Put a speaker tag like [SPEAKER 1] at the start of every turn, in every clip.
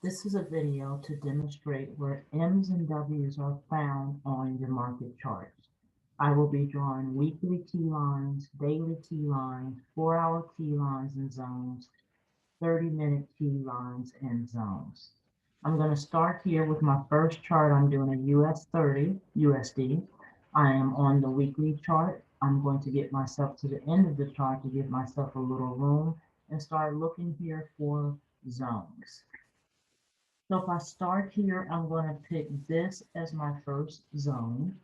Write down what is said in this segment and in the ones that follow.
[SPEAKER 1] This is a video to demonstrate where M's and W's are found on your market charts. I will be drawing weekly key lines, daily key lines, 4-hour key lines and zones, 30-minute key lines and zones. I'm going to start here with my first chart. I'm doing a US 30 USD. I am on the weekly chart. I'm going to get myself to the end of the chart to give myself a little room and start looking here for zones. So if I start here, I'm going to pick this as my first zone.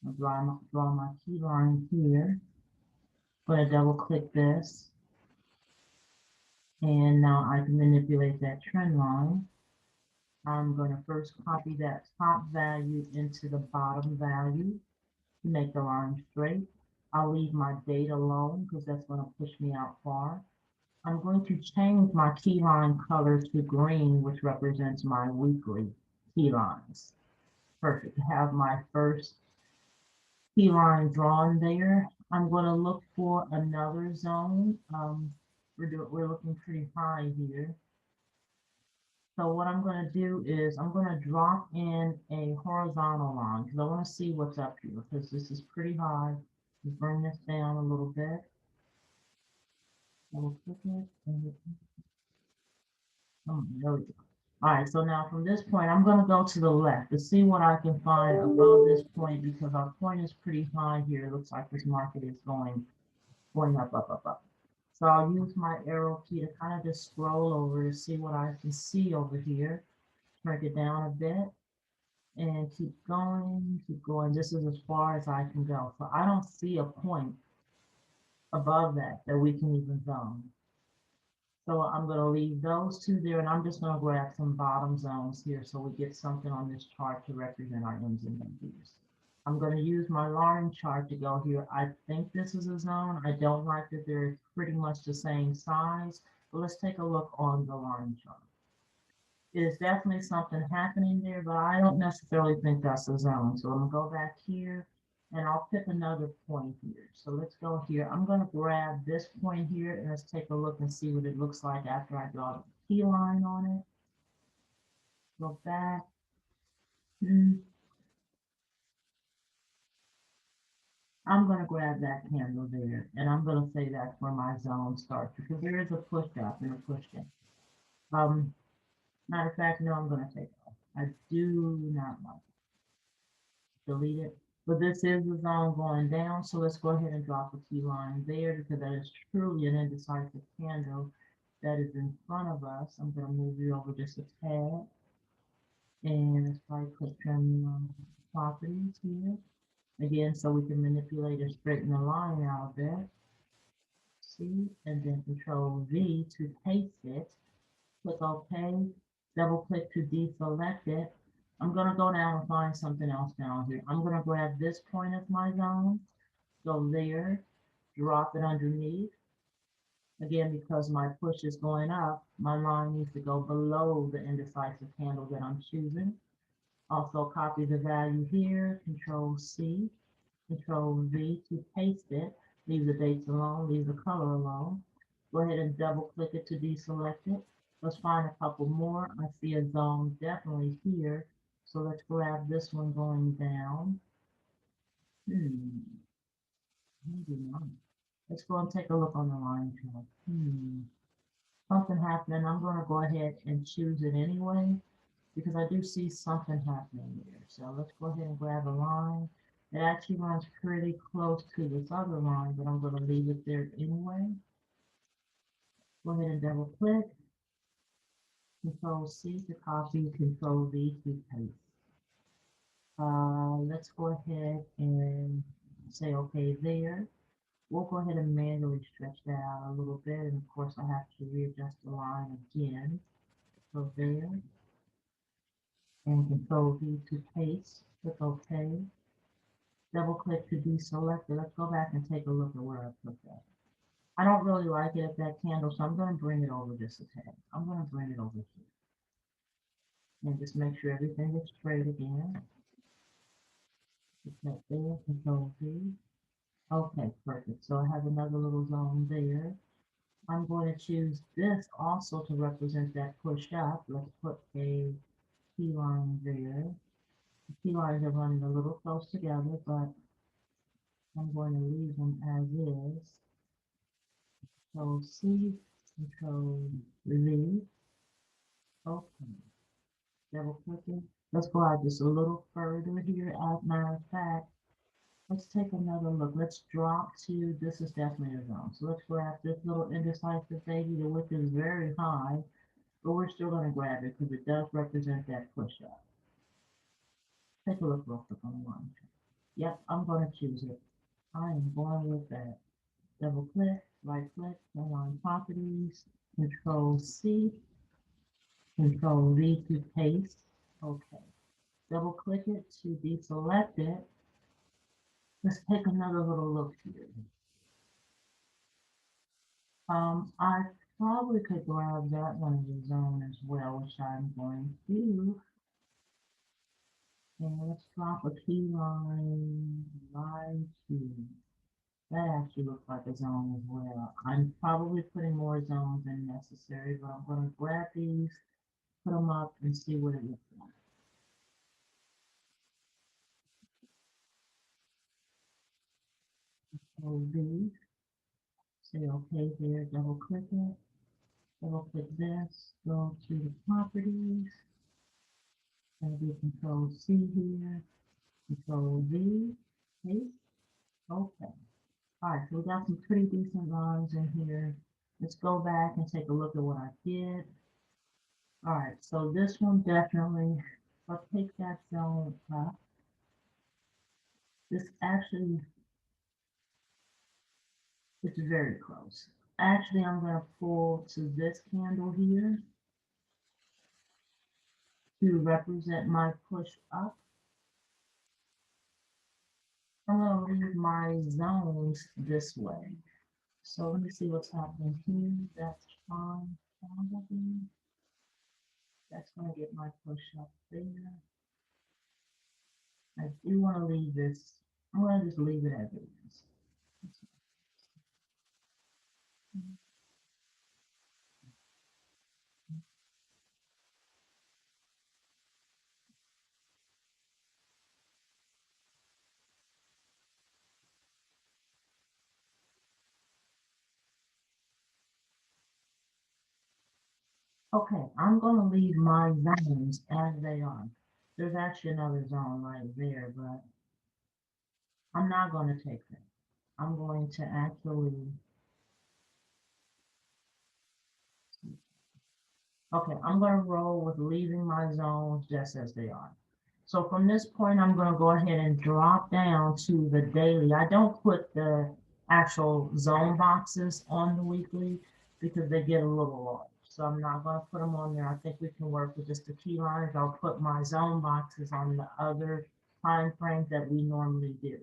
[SPEAKER 1] I'll draw my key line here. I'm going to double click this. And now I can manipulate that trend line. I'm going to first copy that top value into the bottom value to make the line straight. I'll leave my date alone because that's going to push me out far. I'm going to change my key line color to green, which represents my weekly key lines. Perfect. To have my first key line drawn there. I'm going to look for another zone. We're looking pretty high here. So what I'm going to do is I'm going to drop in a horizontal line because I want to see what's up here because this is pretty high. Just bring this down a little bit. Double click it. Oh, there we go. All right, so now from this point, I'm going to go to the left to see what I can find above this point because our point is pretty high here. It looks like this market is going up, up, up, up. So I'll use my arrow key to kind of just scroll over to see what I can see over here. Break it down a bit and keep going, keep going. This is as far as I can go. So I don't see a point above that we can even zone. So I'm going to leave those two there, and I'm just going to grab some bottom zones here so we get something on this chart to represent our M's and W's. I'm going to use my line chart to go here. I think this is a zone. I don't like that they're pretty much the same size, but let's take a look on the line chart. It is definitely something happening there, but I don't necessarily think that's a zone. So I'm going to go back here and I'll pick another point here. So let's go here. I'm going to grab this point here and let's take a look and see what it looks like after I draw the key line on it. Go back. I'm going to grab that candle there and I'm going to say that's where my zone starts because there is a push up and a push down. Matter of fact, no, I'm going to take it off. I do not like it. Delete it. But this is the zone going down, so let's go ahead and drop a key line there because that is truly an indecisive candle that is in front of us. I'm going to move you over just a tad. And let's right click on properties here. Again, so we can manipulate and straighten the line out a bit. See, and then Control V to paste it. Click OK. Double click to deselect it. I'm going to go down and find something else down here. I'm going to grab this point as my zone. Go there, drop it underneath. Again, because my push is going up, my line needs to go below the indecisive candle that I'm choosing. Also copy the value here, Control C, Control V to paste it. Leave the dates alone, leave the color alone. Go ahead and double click it to deselect it. Let's find a couple more. I see a zone definitely here. So let's grab this one going down. Maybe not. Let's go and take a look on the line chart. Something happening. I'm going to go ahead and choose it anyway because I do see something happening there. So let's go ahead and grab a line. It actually runs pretty close to this other line, but I'm going to leave it there anyway. Go ahead and double click. Control C to copy, Control V to paste. Let's go ahead and say okay there. We'll go ahead and manually stretch that out a little bit. And of course, I have to readjust the line again. So there. And Control V to paste. Click OK. Double click to deselect it. Let's go back and take a look at where I put that. I don't really like it at that candle, so I'm going to bring it over just a tad. I'm going to bring it over here. And just make sure everything is straight again. Put that there, Control V. Okay, perfect. So I have another little zone there. I'm going to choose this also to represent that push up. Let's put a key line there. The key lines are running a little close together, but I'm going to leave them as is. Control C, Control V. Okay. Double clicking. Let's go out just a little further here. As a matter of fact, let's take another look. Let's drop to, this is definitely a zone. So let's grab this little indecisive baby. The width is very high, but we're still going to grab it because it does represent that push up. Take a look real quick on the line. Yep, I'm going to choose it. I am going with that. Double click, right click, align properties, Control C, Control V to paste. Okay. Double click it to deselect it. Let's take another little look here. I probably could grab that one in the zone as well, which I'm going to do. And let's drop a key line right here. That actually looks like a zone as well. I'm probably putting more zones than necessary, but I'm going to grab these, put them up, and see what it looks like. So these, say OK there, double click it, double click this, go to the properties, and do Control C here, Control V, paste, OK. All right, so we got some pretty decent lines in here. Let's go back and take a look at what I did. All right, so this one definitely, I'll take that zone up. This actually, it's very close. Actually, I'm going to pull to this candle here to represent my push up. I'm going to leave my zones this way. So let me see what's happening here. That's fine. That's going to get my push up there. I do want to leave this. I'm going to just leave it as it is. Okay, I'm going to leave my zones as they are. There's actually another zone right there, but I'm not going to take that. I'm going to actually, okay, I'm going to roll with leaving my zones just as they are. So from this point, I'm going to go ahead and drop down to the daily. I don't put the actual zone boxes on the weekly because they get a little large. So I'm not going to put them on there. I think we can work with just the key lines. I'll put my zone boxes on the other time frames that we normally do.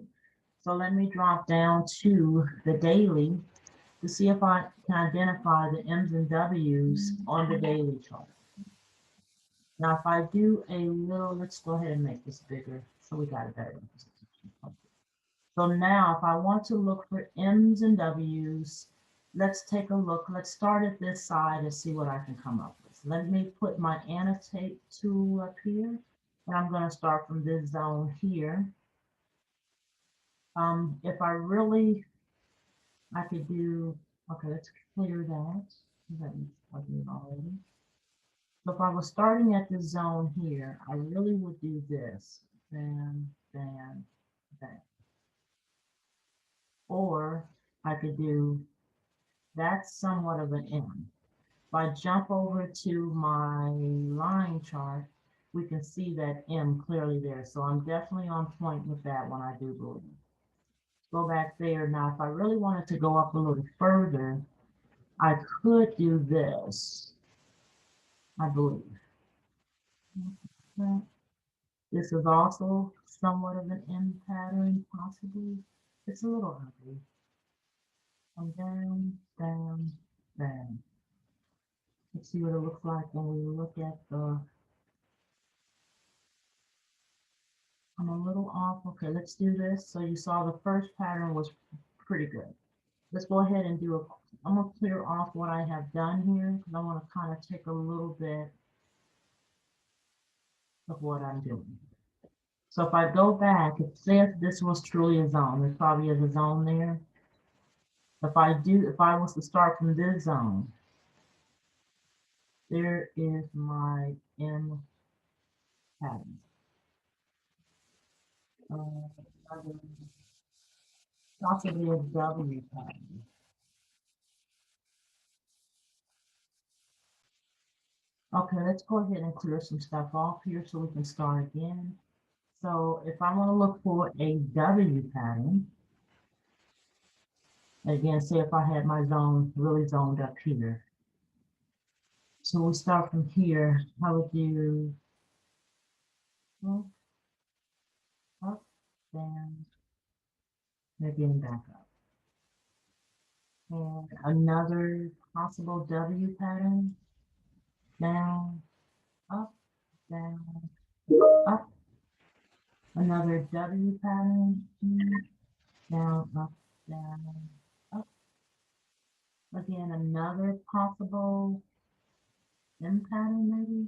[SPEAKER 1] So let me drop down to the daily to see if I can identify the M's and W's on the daily chart. Now, if I do a little, let's go ahead and make this bigger so we got a better representation. So now if I want to look for M's and W's, let's take a look. Let's start at this side and see what I can come up with. Let me put my annotate tool up here, and I'm going to start from this zone here. If I really, I could do, okay, let's clear that. That is plugged already. So if I was starting at the zone here, I really would do this, bam, bam, bam. Or I could do, that's somewhat of an M. If I jump over to my line chart, we can see that M clearly there. So I'm definitely on point with that one, I do believe. Go back there. Now, if I really wanted to go up a little further, I could do this, I believe. This is also somewhat of an M pattern, possibly. It's a little ugly. Down, down, down. Let's see what it looks like when we look at the, I'm a little off. Okay, let's do this. So you saw the first pattern was pretty good. let's go ahead and do a, I'm gonna clear off what I have done here because I want to kind of take a little bit of what I'm doing. So if I go back, it says this was truly a zone. There probably is a zone there. If I was to start from this zone, there is my M pattern. Possibly a W pattern. Okay, let's go ahead and clear some stuff off here so we can start again. So if I want to look for a W pattern, again, say if I had my zone really zoned up here. So we start from here. I would do up, down, again back up. And another possible W pattern, down, up, down, up. Another W pattern, down, up, down, up. Again, another possible M pattern maybe,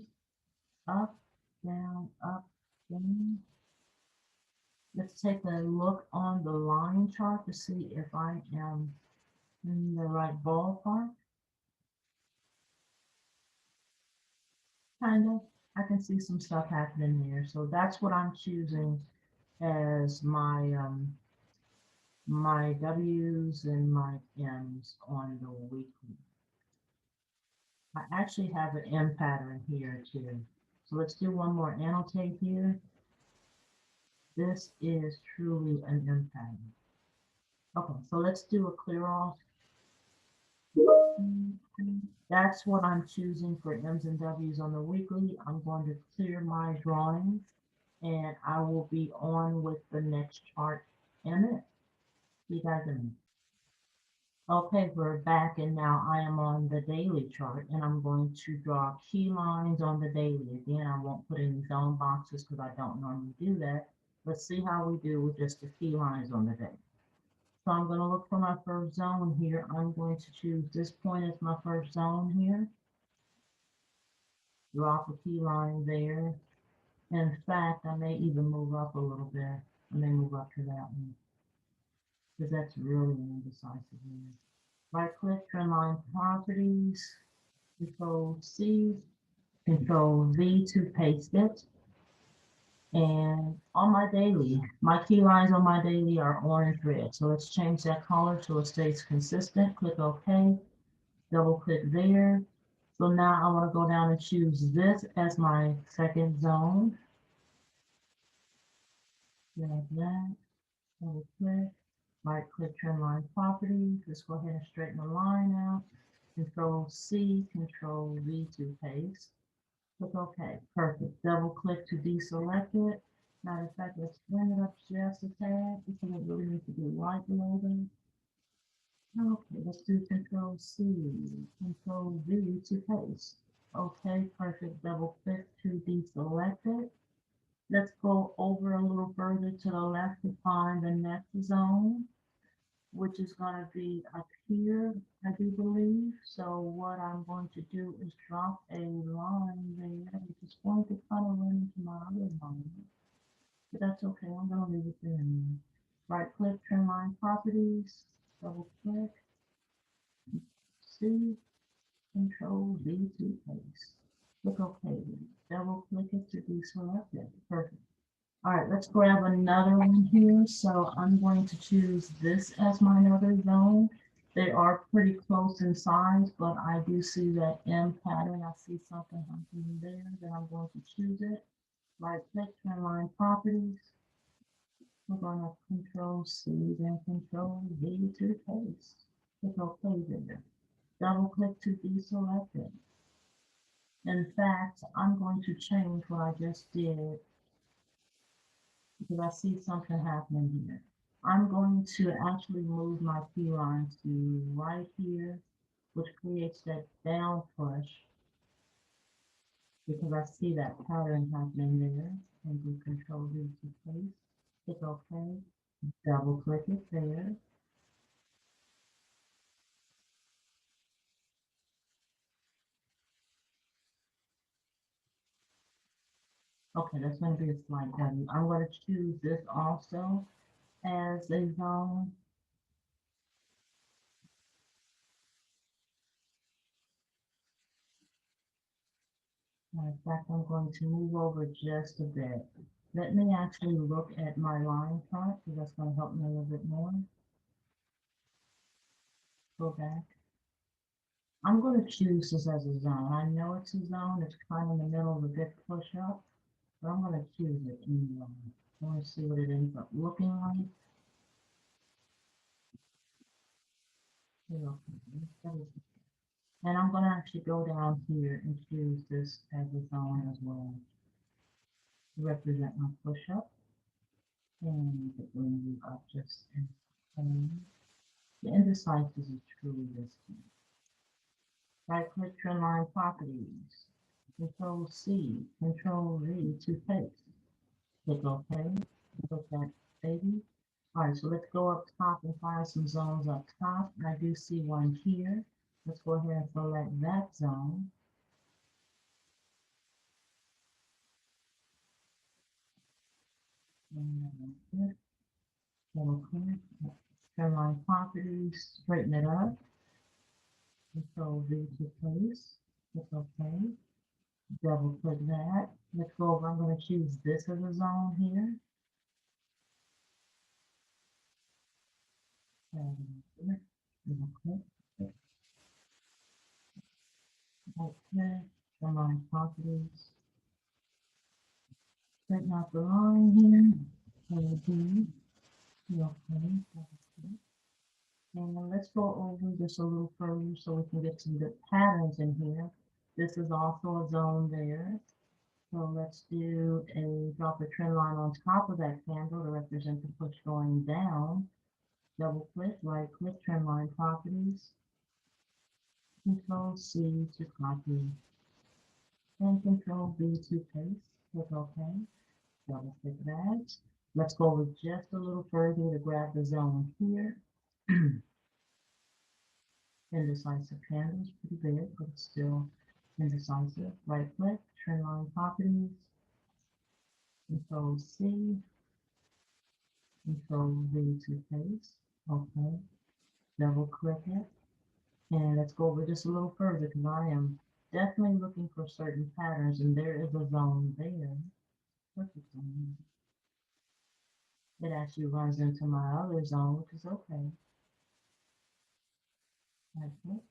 [SPEAKER 1] up, down, down. Let's take a look on the line chart to see if I am in the right ballpark. Kind of. I can see some stuff happening there. So that's what I'm choosing as my W's and my M's on the weekly. I actually have an M pattern here too. So let's do one more annotate here. This is truly an M pattern. Okay, so let's do a clear off. That's what I'm choosing for M's and W's on the weekly. I'm going to clear my drawings and I will be on with the next chart in a minute. You guys are in. Okay, we're back and now I am on the daily chart and I'm going to draw key lines on the daily. Again, I won't put any zone boxes because I don't normally do that. Let's see how we do with just the key lines on the day. So I'm going to look for my first zone here. I'm going to choose this point as my first zone here. Drop a key line there. In fact, I may even move up a little bit. I may move up to that one because that's really an indecisive one. Right click, trend line properties, Control C, Control V to paste it. And on my daily, my key lines on my daily are orange red. So let's change that color so it stays consistent. Click OK, double click there. So now I want to go down and choose this as my second zone. Like that, double click, right click, trend line properties. Let's go ahead and straighten the line out. Control C, Control V to paste. Click OK. Perfect. Double click to deselect it. Matter of fact, let's bring it up just a tad because it really needs to be right below them. Okay, let's do Control C, Control V to paste. Okay, perfect. Double click to deselect it. Let's go over a little further to the left to find the next zone, which is going to be up here, I do believe. So what I'm going to do is drop a line there, which is going to kind of run into my other line. But that's okay, I'm going to leave it there. Right click, trend line properties, double click, C, Control V to paste. Click OK. Double click it to deselect it. Perfect. All right, let's grab another one here. So I'm going to choose this as my other zone. They are pretty close in size, but I do see that M pattern. I see something happening there, then I'm going to choose it. Right click, trend line properties. We're going to Control C, then Control V to paste. Click OK there. Double click to deselect it. In fact, I'm going to change what I just did because I see something happening here. I'm going to actually move my key line to right here, which creates that down push because I see that pattern happening there. And do Control V to paste. Click OK. Double click it there. Okay, that's gonna be a slight W. I'm gonna choose this also as a zone. In fact, I'm going to move over just a bit. Let me actually look at my line chart because that's going to help me a little bit more. Go back. I'm going to choose this as a zone. I know it's a zone. It's kind of in the middle of a big push up, but I'm going to choose it anyway. I want to see what it ends up looking like. And I'm going to actually go down here and choose this as a zone as well to represent my push up. And bring you up just in. The indecisive is truly risky. Right-click Trendline Properties. Control-C, Control-V to paste. Click OK. Click that baby. All right, so let's go up top and find some zones up top. I do see one here. Let's go ahead and select that zone. And double-click. Trendline Properties. Straighten it up. Control-V to paste. Click OK. Double click that. Let's go over. I'm going to choose this as a zone here. And double click. Okay. Align properties. Straighten out the line here. Okay. And let's go over this a little further so we can get some good patterns in here. This is also a zone there. So let's do drop a trend line on top of that candle to represent the push going down. Double click, right click, trend line properties, Control C to copy, and Control V to paste. Click OK. Double click that. Let's go over just a little further to grab the zone here. Indecisive candle is pretty big, but it's still indecisive. Right click, trend line properties, Control C, Control V to paste. OK. Double click it. And let's go over just a little further because I am definitely looking for certain patterns, and there is a zone there. Perfect zone. It actually runs into my other zone, which is okay. Like this.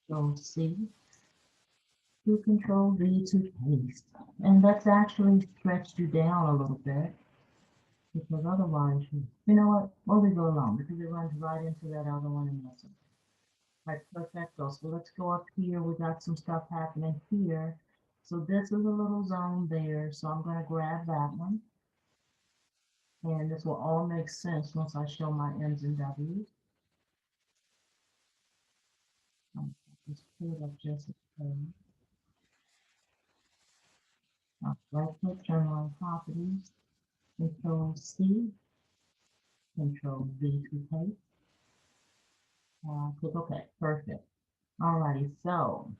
[SPEAKER 1] Control C to Control V to paste. And that's actually stretched you down a little bit because otherwise, you know what? We'll leave it alone because it runs right into that other one and that's it. Right, perfecto. So let's go up here. We got some stuff happening here. So this is a little zone there. So I'm going to grab that one. And this will all make sense once I show my M's and W's. Just pull it up just as plain. Right click, turn on properties, Control C, Control V to paste. Click OK. Perfect. Alrighty, so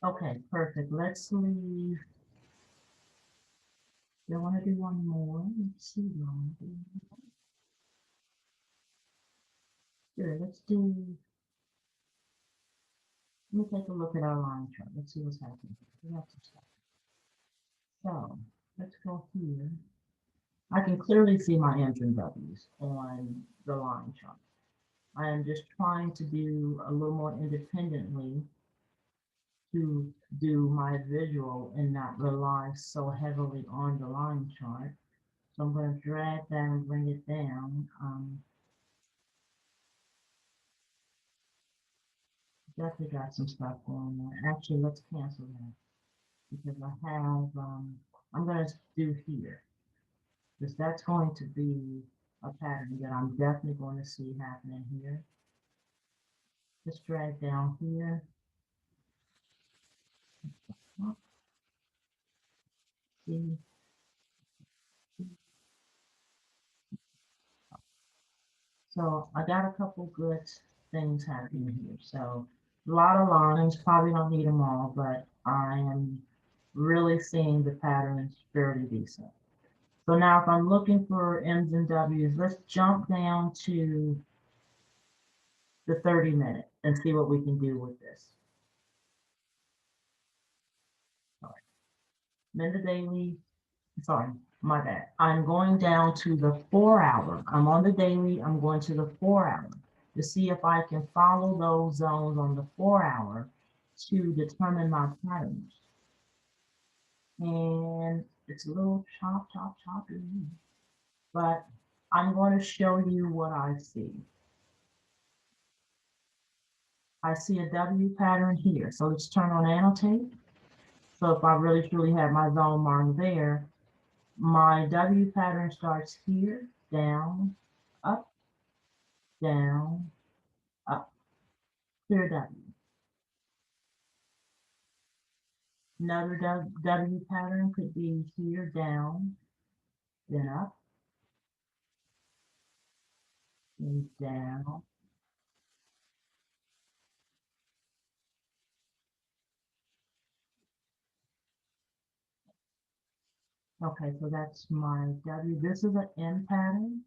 [SPEAKER 1] okay, perfect. Let's leave. I want to do one more. Let's see. Sure, let's do. Let me take a look at our line chart. Let's see what's happening. We have some stuff. So let's go here. I can clearly see my M's and W's on the line chart. I am just trying to do a little more independently to do my visual and not rely so heavily on the line chart. So I'm going to drag that and bring it down. Definitely got some stuff going on. Actually, let's cancel that because I have, I'm going to do here because that's going to be a pattern that I'm definitely going to see happening here. Just drag down here. See, So I got a couple good things happening here. So a lot of lines, probably don't need them all, but I am really seeing the patterns fairly decent. So now if I'm looking for M's and W's, let's jump down to the 30-minute and see what we can do with this. All right. Then the daily, sorry, my bad. I'm going down to the 4-hour. I'm on the daily, I'm going to the 4-hour to see if I can follow those zones on the 4-hour to determine my patterns. And it's a little choppy, but I'm going to show you what I see. I see a W pattern here. So let's turn on annotate. So if I really truly have my zone marked there, my W pattern starts here, down, up, down, up, clear W. Another W pattern could be here, down, then up, then down. Okay, so that's my W. This is an M pattern.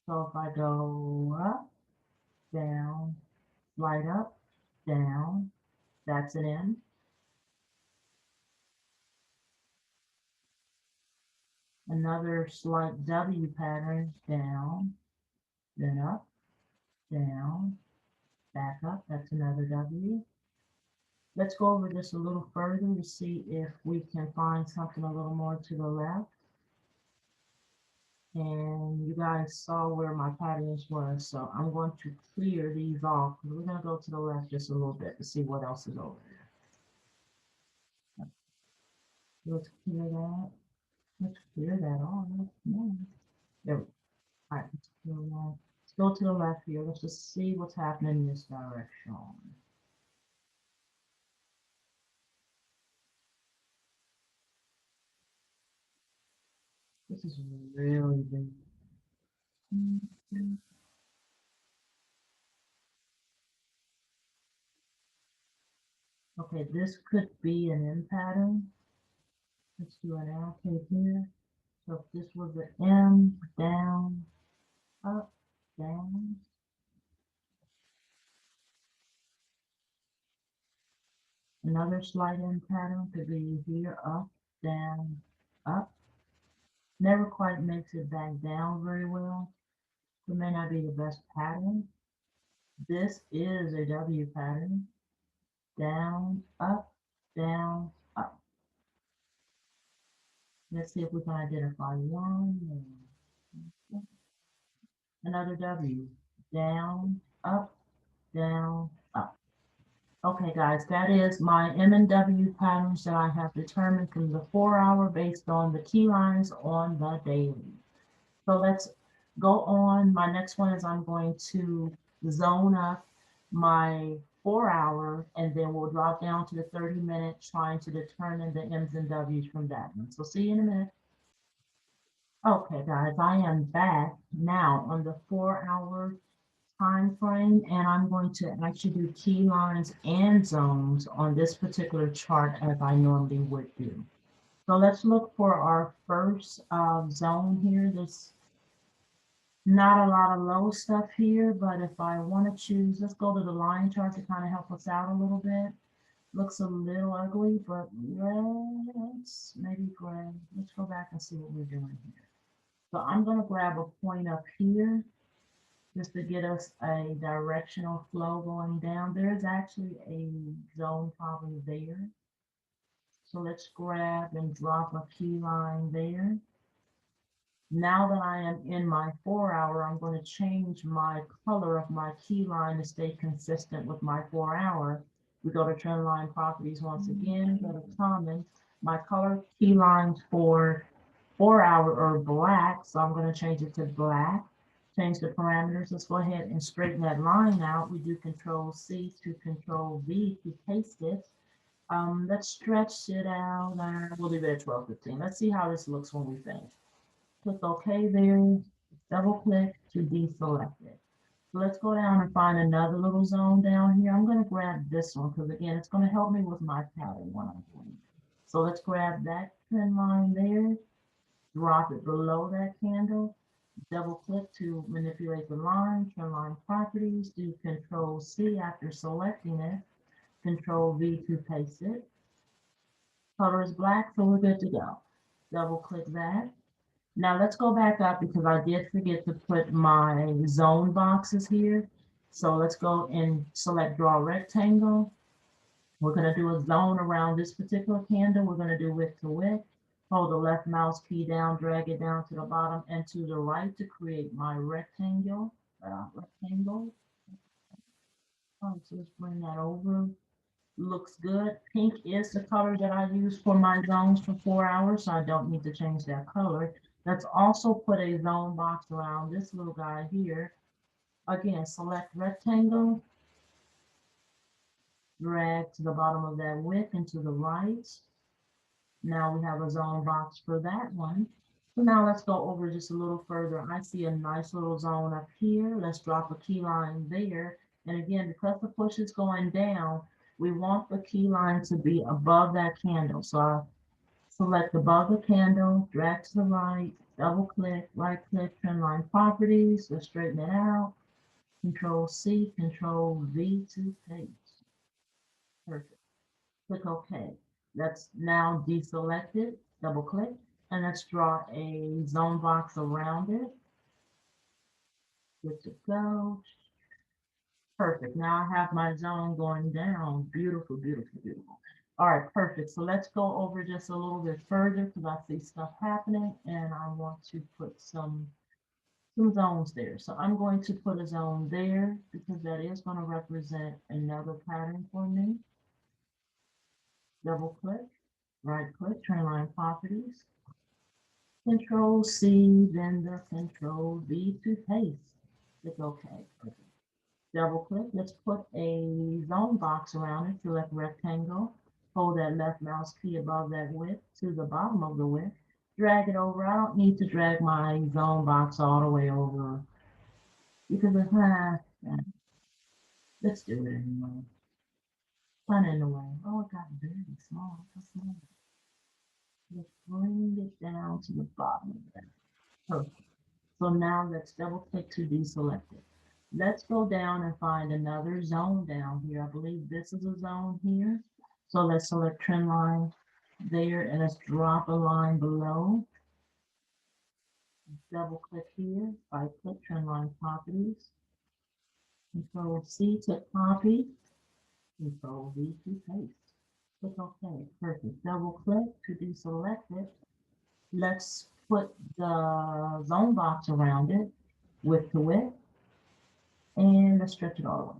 [SPEAKER 1] So if I go up, down, slide up, down, that's an M. Another slight W pattern, down, then up, down, back up, that's another W. Let's go over this a little further to see if we can find something a little more to the left. And you guys saw where my patterns were, so I'm going to clear these off. We're going to go to the left just a little bit to see what else is over there. Let's clear that. Let's clear that off. No. There we go. All right, let's clear that. Let's go to the left here. Let's just see what's happening in this direction. This is really big. Okay, this could be an M pattern. Let's do an allocate here. So if this was an M, down, up, down. Another slight M pattern could be here, up, down, up. Never quite makes it back down very well. It may not be the best pattern. This is a W pattern. Down, up, down, up. Let's see if we can identify one. Another W. Down, up, down, up. Okay, guys, that is my M and W patterns that I have determined from the 4-hour based on the key lines on the daily. So let's go on. My next one is I'm going to zone up my 4-hour, and then we'll drop down to the 30-minute trying to determine the M's and W's from that one. So see you in a minute. Okay, guys, I am back now on the 4-hour time frame, and I'm going to actually do key lines and zones on this particular chart as I normally would do. So let's look for our first zone here. There's not a lot of low stuff here, but if I want to choose, let's go to the line chart to kind of help us out a little bit. Looks a little ugly, but let's maybe grab, let's go back and see what we're doing here. So I'm going to grab a point up here just to get us a directional flow going down. There's actually a zone probably there. So let's grab and drop a key line there. Now that I am in my 4-hour, I'm going to change my color of my key line to stay consistent with my 4-hour. We go to trend line properties once again, go to common. My color key lines for 4-hour are black, so I'm going to change it to black. Change the parameters. Let's go ahead and straighten that line out. We do Control C to Control V to paste it. Let's stretch it out. We'll leave it at 12:15. Let's see how this looks when we finish. Click OK there. Double click to deselect it. So let's go down and find another little zone down here. I'm going to grab this one because again, it's going to help me with my pattern when I'm doing it. So let's grab that trend line there, drop it below that candle, double click to manipulate the line, trend line properties, do Control C after selecting it, Control V to paste it. Color is black, so we're good to go. Double click that. Now let's go back up because I did forget to put my zone boxes here. So let's go and select draw rectangle. We're going to do a zone around this particular candle. We're going to do width to width. Hold the left mouse key down, drag it down to the bottom and to the right to create my rectangle. Rectangle. So let's bring that over. Looks good. Pink is the color that I use for my zones for 4 hours, so I don't need to change that color. Let's also put a zone box around this little guy here. Again, select rectangle, drag to the bottom of that width and to the right. Now we have a zone box for that one. So now let's go over just a little further. I see a nice little zone up here. Let's drop a key line there. And again, because the push is going down, we want the key line to be above that candle. So I select above the candle, drag to the right, double click, right click, trend line properties. Let's straighten it out. Control C, Control V to paste. Perfect. Click OK. Let's now deselect it, double click, and let's draw a zone box around it. Good to go. Perfect. Now I have my zone going down. Beautiful, beautiful, beautiful. All right, perfect. So let's go over just a little bit further because I see stuff happening and I want to put some zones there. So I'm going to put a zone there because that is going to represent another pattern for me. Double click, right click, trend line properties. Control C, then the Control V to paste. Click OK. Perfect. Double click. Let's put a zone box around it. Select rectangle. Hold that left mouse key above that width to the bottom of the width. Drag it over. I don't need to drag my zone box all the way over because it's not. Let's do it anyway. Fun in the way. Oh, it got very small. How small? Let's bring it down to the bottom of that. Perfect. So now let's double click to deselect it. Let's go down and find another zone down here. I believe this is a zone here. So let's select trend line there and let's drop a line below. Double click here, right click trend line properties. Control C to copy, Control V to paste. Click OK, perfect. Double click to deselect it. Let's put the zone box around it, width to width, and let's stretch it all the way.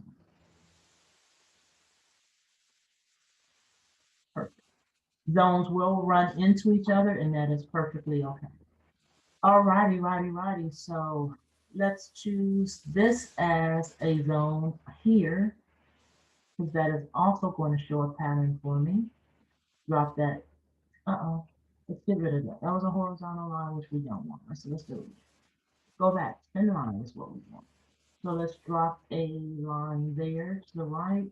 [SPEAKER 1] Perfect. Zones will run into each other, and that is perfectly okay. All righty, righty, righty. So let's choose this as a zone here, because that is also going to show a pattern for me. Drop that. Let's get rid of that. That was a horizontal line, which we don't want. So let's do it. Go back. Thin line is what we want. So let's drop a line there to the right.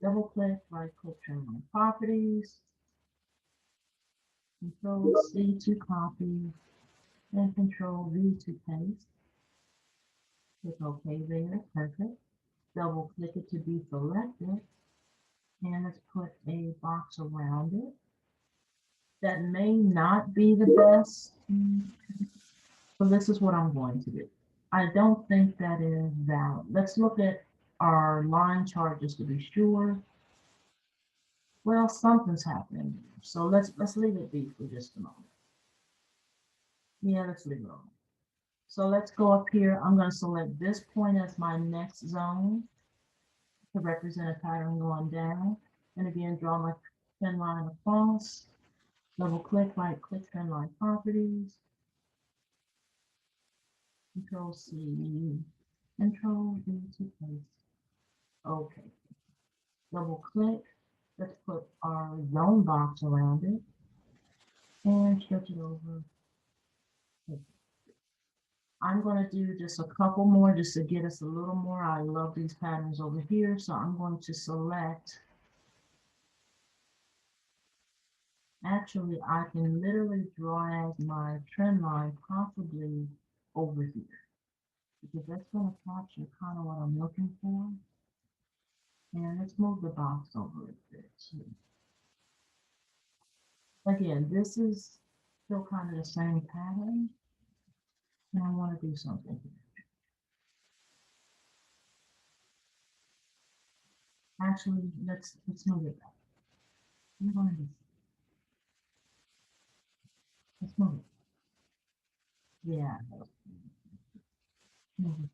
[SPEAKER 1] Double click, right click, trend line properties. Control C to copy and Control V to paste. Click OK there, perfect. Double click it to deselect it. And let's put a box around it. That may not be the best. So this is what I'm going to do. I don't think that is valid. Let's look at our line chart just to be sure. Well, something's happening. So let's leave it be for just a moment. Yeah, let's leave it on. So let's go up here. I'm going to select this point as my next zone to represent a pattern going down. And again, draw my trend line across. Double click, right click, trend line properties. Control C, Control V to paste. Okay. Double click. Let's put our zone box around it and stretch it over. I'm gonna do just a couple more just to get us a little more. I love these patterns over here, so I'm going to select. Actually, I can literally drag my trend line possibly over here because that's gonna capture kind of what I'm looking for. And let's move the box over a bit too. Again, this is still kind of the same pattern, and I want to do something here. Actually, let's move it back. I'm going to let's move it. Yeah, move it.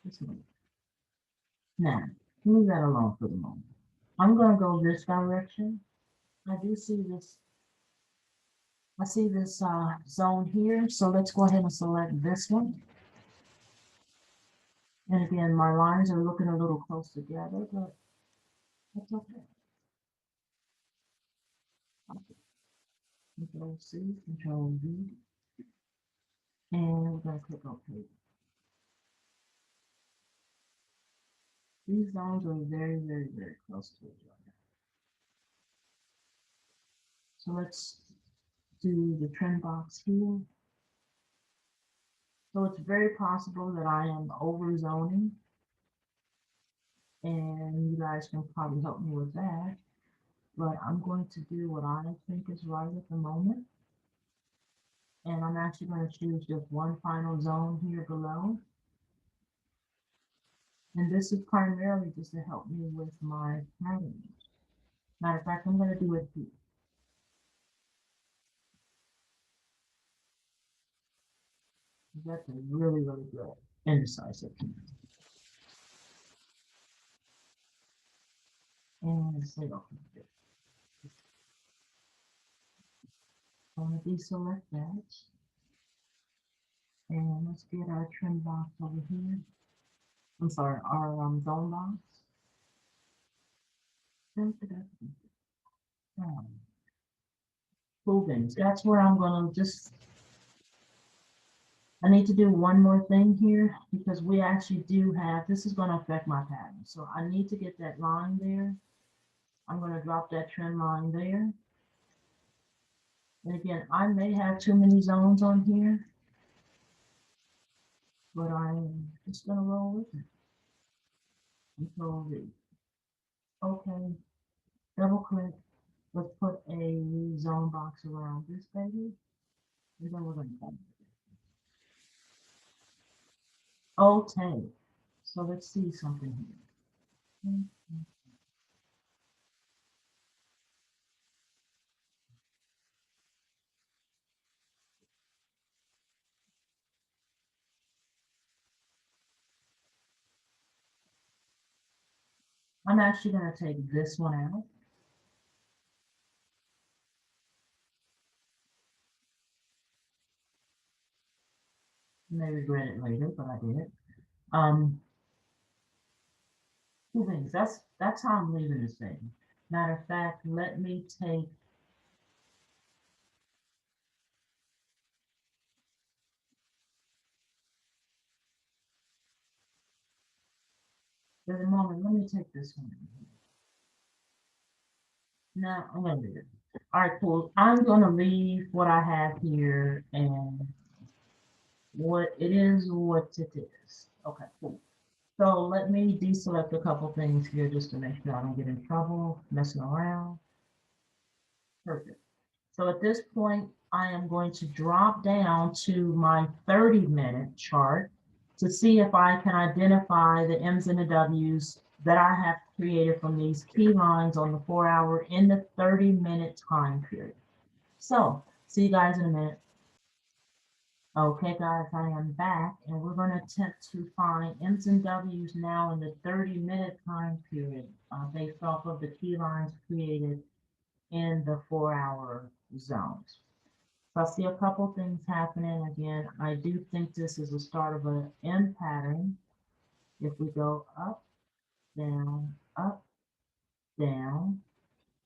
[SPEAKER 1] Let's move it. Now, leave that alone for the moment. I'm going to go this direction. I do see this. I see this zone here, so let's go ahead and select this one. And again, my lines are looking a little close together, but that's okay. Control C, Control V, and we're going to click OK. These zones are very, very, very close to each other. So let's do the trend box here. So it's very possible that I am over zoning, and you guys can probably help me with that. But I'm going to do what I think is right at the moment. And I'm actually going to choose just one final zone here below. And this is primarily just to help me with my patterns. Matter of fact, I'm going to do it here. That's a really, really good indecisive. And say okay. I'm going to deselect that. And let's get our trim box over here. I'm sorry, our zone box. Cool things. That's where I'm gonna just, I need to do one more thing here because we actually do have, this is gonna affect my pattern. So I need to get that line there. I'm gonna drop that trend line there. And again, I may have too many zones on here, but I'm just gonna roll with it. Control V. Okay, double click. Let's put a zone box around this baby. And then we're gonna come. Okay, so let's see something here. I'm actually going to take this one out. You may regret it later, but I did. Two things. That's how I'm leaving this thing. Matter of fact, let me take. For the moment, let me take this one. Now I'm gonna leave it. All right, cool. I'm gonna leave what I have here and what it is, what it is. Okay, cool. So let me deselect a couple things here just to make sure I don't get in trouble messing around. Perfect. So at this point, I am going to drop down to my 30-minute chart to see if I can identify the M's and the W's that I have created from these key lines on the 4-hour in the 30-minute time period. So see you guys in a minute. Okay, guys, I am back, and we're going to attempt to find M's and W's now in the 30-minute time period based off of the key lines created in the 4-hour zones. So I see a couple things happening. Again, I do think this is the start of an M pattern. If we go up, down,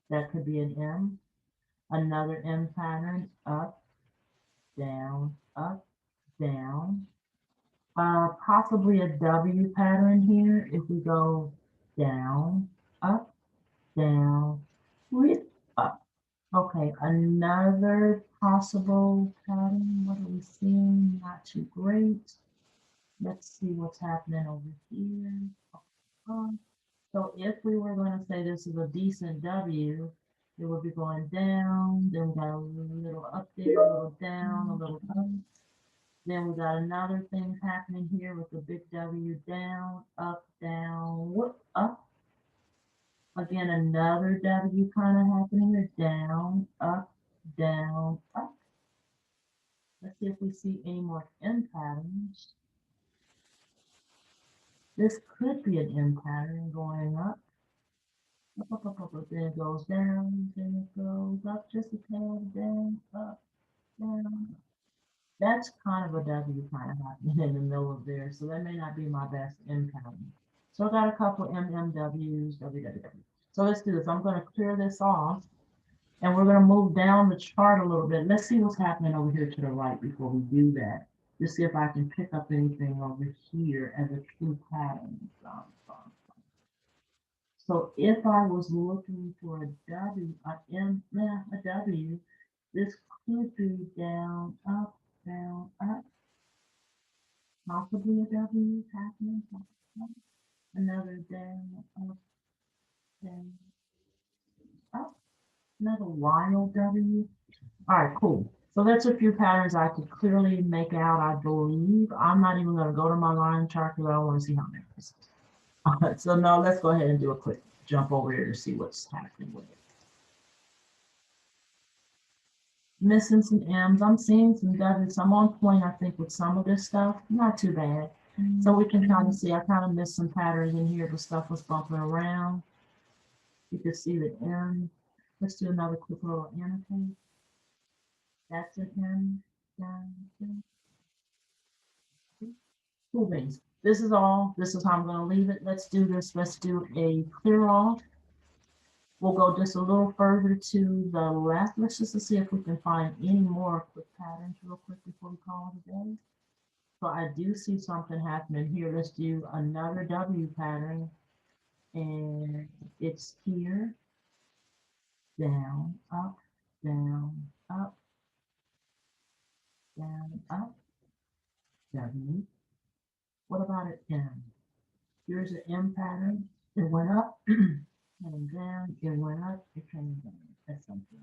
[SPEAKER 1] that could be an M. Another M pattern, up, down, down. Possibly a W pattern here if we go down, up, down, with up. Okay, another possible pattern. What are we seeing? Not too great. Let's see what's happening over here. So if we were going to say this is a decent W, it would be going down, then we got a little up there, a little down, a little up. Then we got another thing happening here with the big W down, whoop, up. Again, another W kind of happening here, down, up, down, up. Let's see if we see any more M patterns. This could be an M pattern going up. Then it goes down, then it goes up just a tad, down, up, down. That's kind of a W kind of happening in the middle of there, so that may not be my best M pattern. So I got a couple MMWs, WWW. So let's do this. I'm going to clear this off, and we're going to move down the chart a little bit. Let's see what's happening over here to the right before we do that. Just see if I can pick up anything over here as a true pattern. So if I was looking for a W, a W, this could be down, up, possibly a W happening, another down, up, down, up, another wild W. All right, cool. So that's a few patterns I could clearly make out, I believe. I'm not even going to go to my line chart because I don't want to see how many this is. All right, so now let's go ahead and do a quick jump over here to see what's happening with it. Missing some M's. I'm seeing some W's. I'm on point, I think, with some of this stuff. Not too bad. So we can kind of see, I kind of missed some patterns in here, but stuff was bumping around. You can see the M. Let's do another quick little annotate. That's an M. Cool beans. This is all. This is how I'm going to leave it. Let's do this. Let's do a clear off. We'll go just a little further to the left. Let's just see if we can find any more quick patterns real quick before we call it a day. So I do see something happening here. Let's do another W pattern. And it's here. Down, up, down, up, down, up, W. What about an M? Here's an M pattern. It went up, came down, it went up, it came down. That's something.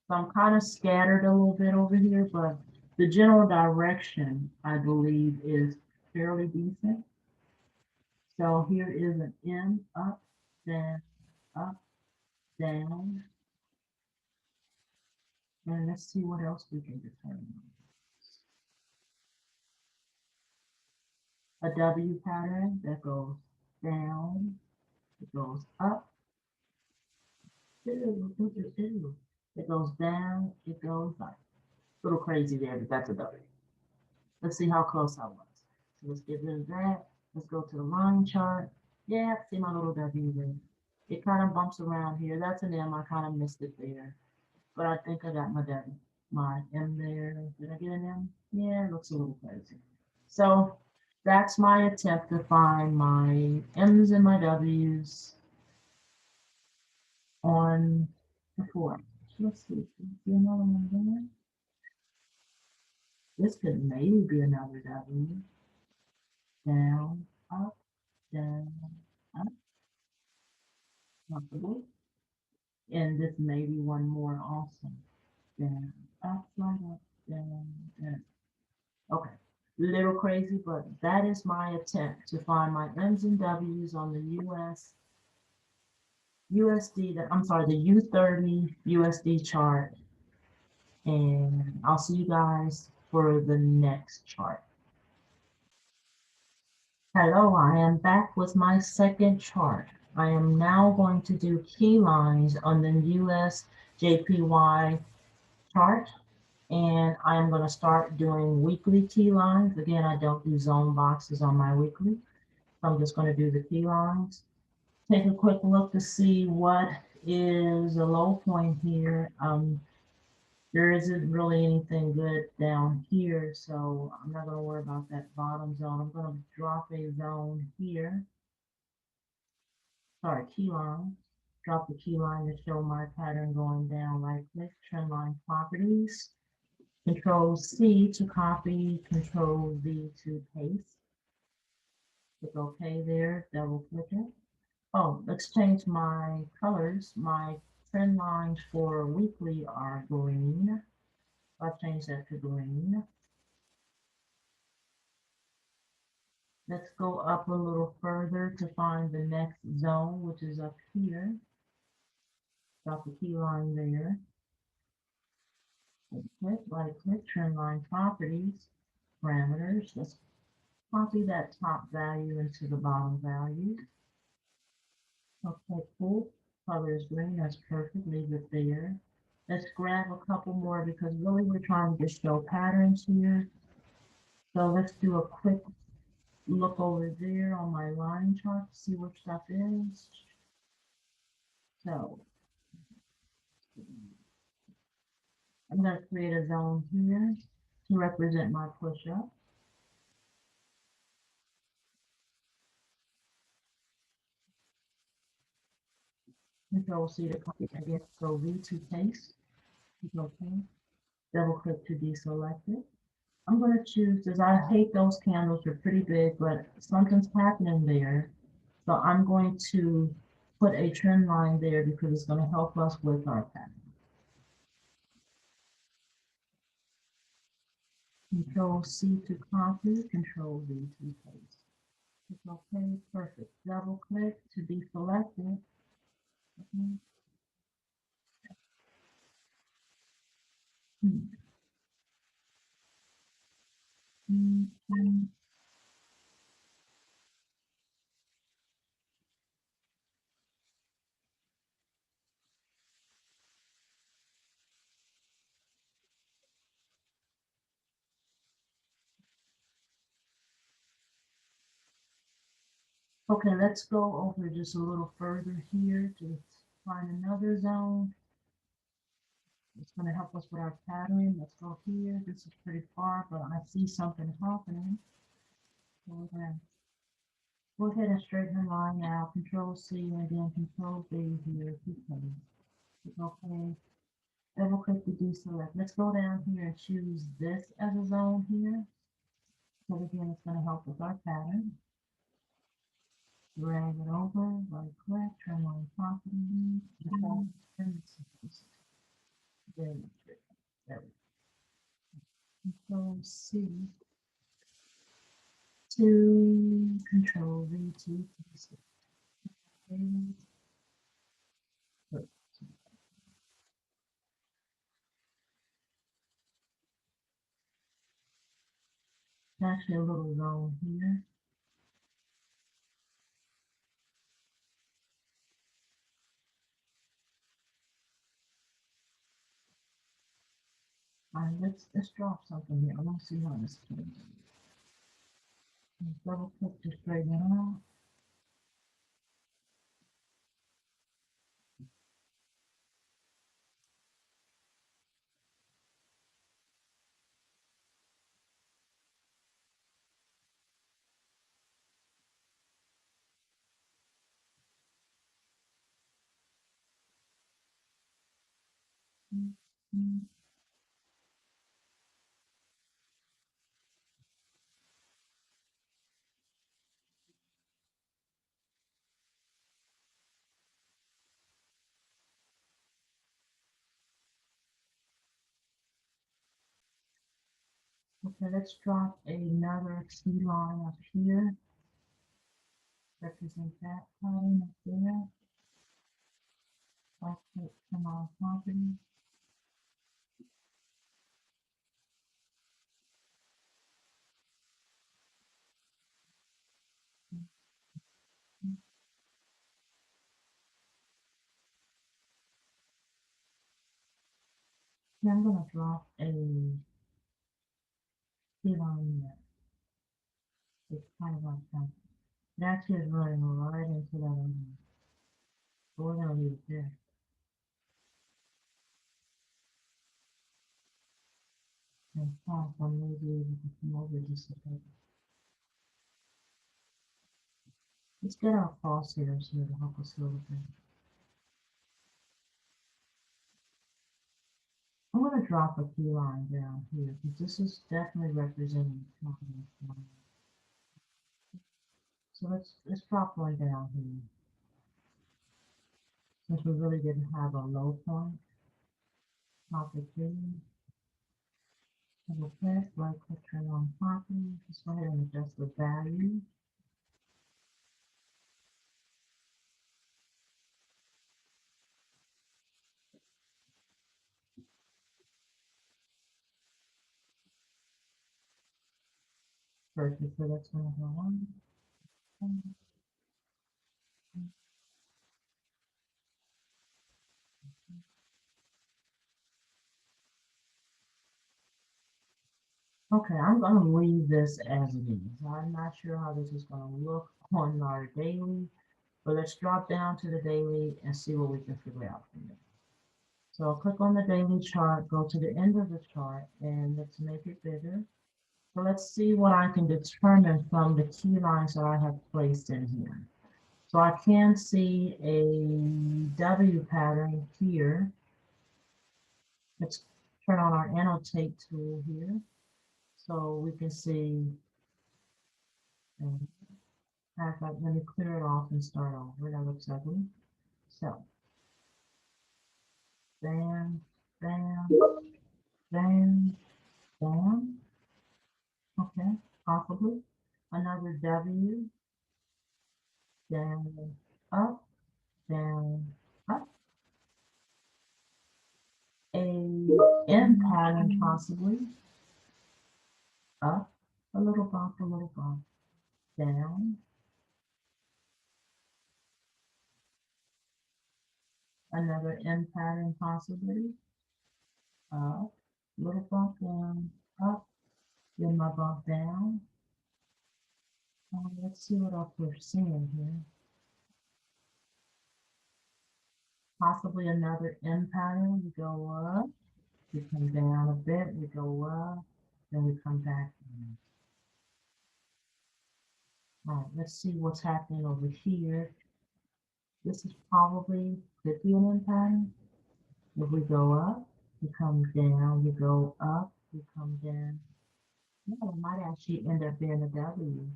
[SPEAKER 1] So I'm kind of scattered a little bit over here, but the general direction, I believe, is fairly decent. So here is an M, up, down, down. And let's see what else we can determine. A W pattern that goes down, it goes up, it goes down, it goes up. A little crazy there, but that's a W. Let's see how close I was. So let's get rid of that. Let's go to the line chart. Yeah, see my little W there. It kind of bumps around here. That's an M. I kind of missed it there. But I think I got my W, my M there. Did I get an M? Yeah, it looks a little crazy. So that's my attempt to find my M's and my W's on the floor. Let's see. See another one there? This could maybe be another W. Down, up, possibly. And this may be one more also. Down, up, slide up, down, down. Okay, little crazy, but that is my attempt to find my M's and W's on the USD, I'm sorry, the U30 USD chart. And I'll see you guys for the next chart. Hello, I am back with my second chart. I am now going to do key lines on the US JPY chart. And I'm going to start doing weekly key lines. Again, I don't do zone boxes on my weekly. So I'm just going to do the key lines. Take a quick look to see what is the low point here. there isn't really anything good down here, so I'm not gonna worry about that bottom zone. I'm gonna drop a zone here. Sorry, key line. Drop the key line to show my pattern going down. Right click, trend line properties. Control C to copy, Control V to paste. Click OK there, double click it. Oh, let's change my colors. My trend lines for weekly are green. I'll change that to green. Let's go up a little further to find the next zone, which is up here. Drop the key line there. Click, right click, trend line properties, parameters. Let's copy that top value into the bottom value. Okay, cool. Color is green, that's perfect, leave it there. Let's grab a couple more because really we're trying to just show patterns here. So let's do a quick look over there on my line chart to see what stuff is. So I'm going to create a zone here to represent my push-up. Control C to copy again. Control V to paste. Okay. Double click to deselect it. I'm going to choose this. I hate those candles. They're pretty big, but something's happening there. So I'm going to put a trend line there because it's going to help us with our pattern. Control C to copy, Control V to paste. Okay, perfect. Double click to deselect it. Okay. Okay, let's go over just a little further here to find another zone. It's going to help us with our pattern. Let's go here. This is pretty far, but I see something happening. So we're going to go ahead and straighten the line out. Control C and again Control V here. Okay. Double click to deselect. Let's go down here and choose this as a zone here. So again, it's going to help with our pattern. Drag it over, right click, turn on property. There we go. Control C to Control V to actually a little zone here. All right, let's drop something here. I want to see how this changes. Double click to straighten it out. Okay, let's drop another key line up here. Represent that pattern up there. Right click, come on property. Yeah, I'm gonna drop a key line there. It's kind of like that. It actually is running right into that one. So we're gonna leave it there. In fact, I may be able to come over just a bit. Let's get our crosshairs here to help us a little bit. I'm going to drop a key line down here because this is definitely representing time. So let's drop one down here. Since we really didn't have a low point, drop it here. Double click, right click, turn on property. Just go ahead and adjust the value. Perfect, so that's going to go on. Okay, I'm going to leave this as it is. I'm not sure how this is going to look on our daily, but let's drop down to the daily and see what we can figure out from there. So I'll click on the daily chart, go to the end of the chart, and let's make it bigger. So let's see what I can determine from the key lines that I have placed in here. So I can see a W pattern here. Let's turn on our annotate tool here. So we can see, let me clear it off and start over. That looks ugly. So, bam, bam, bam, bam. Okay, possibly. Another W, down, up, down, up. A M pattern possibly. Up, a little bump, down. Another M pattern possibly. Up, little bump down, up, then my bump down. Let's see what else we're seeing here. Possibly another M pattern. We go up, we come down a bit, we go up, then we come back down. All right, let's see what's happening over here. This is probably could be an M pattern. If we go up, we come down, we go up, we come down. No, it might actually end up being a W.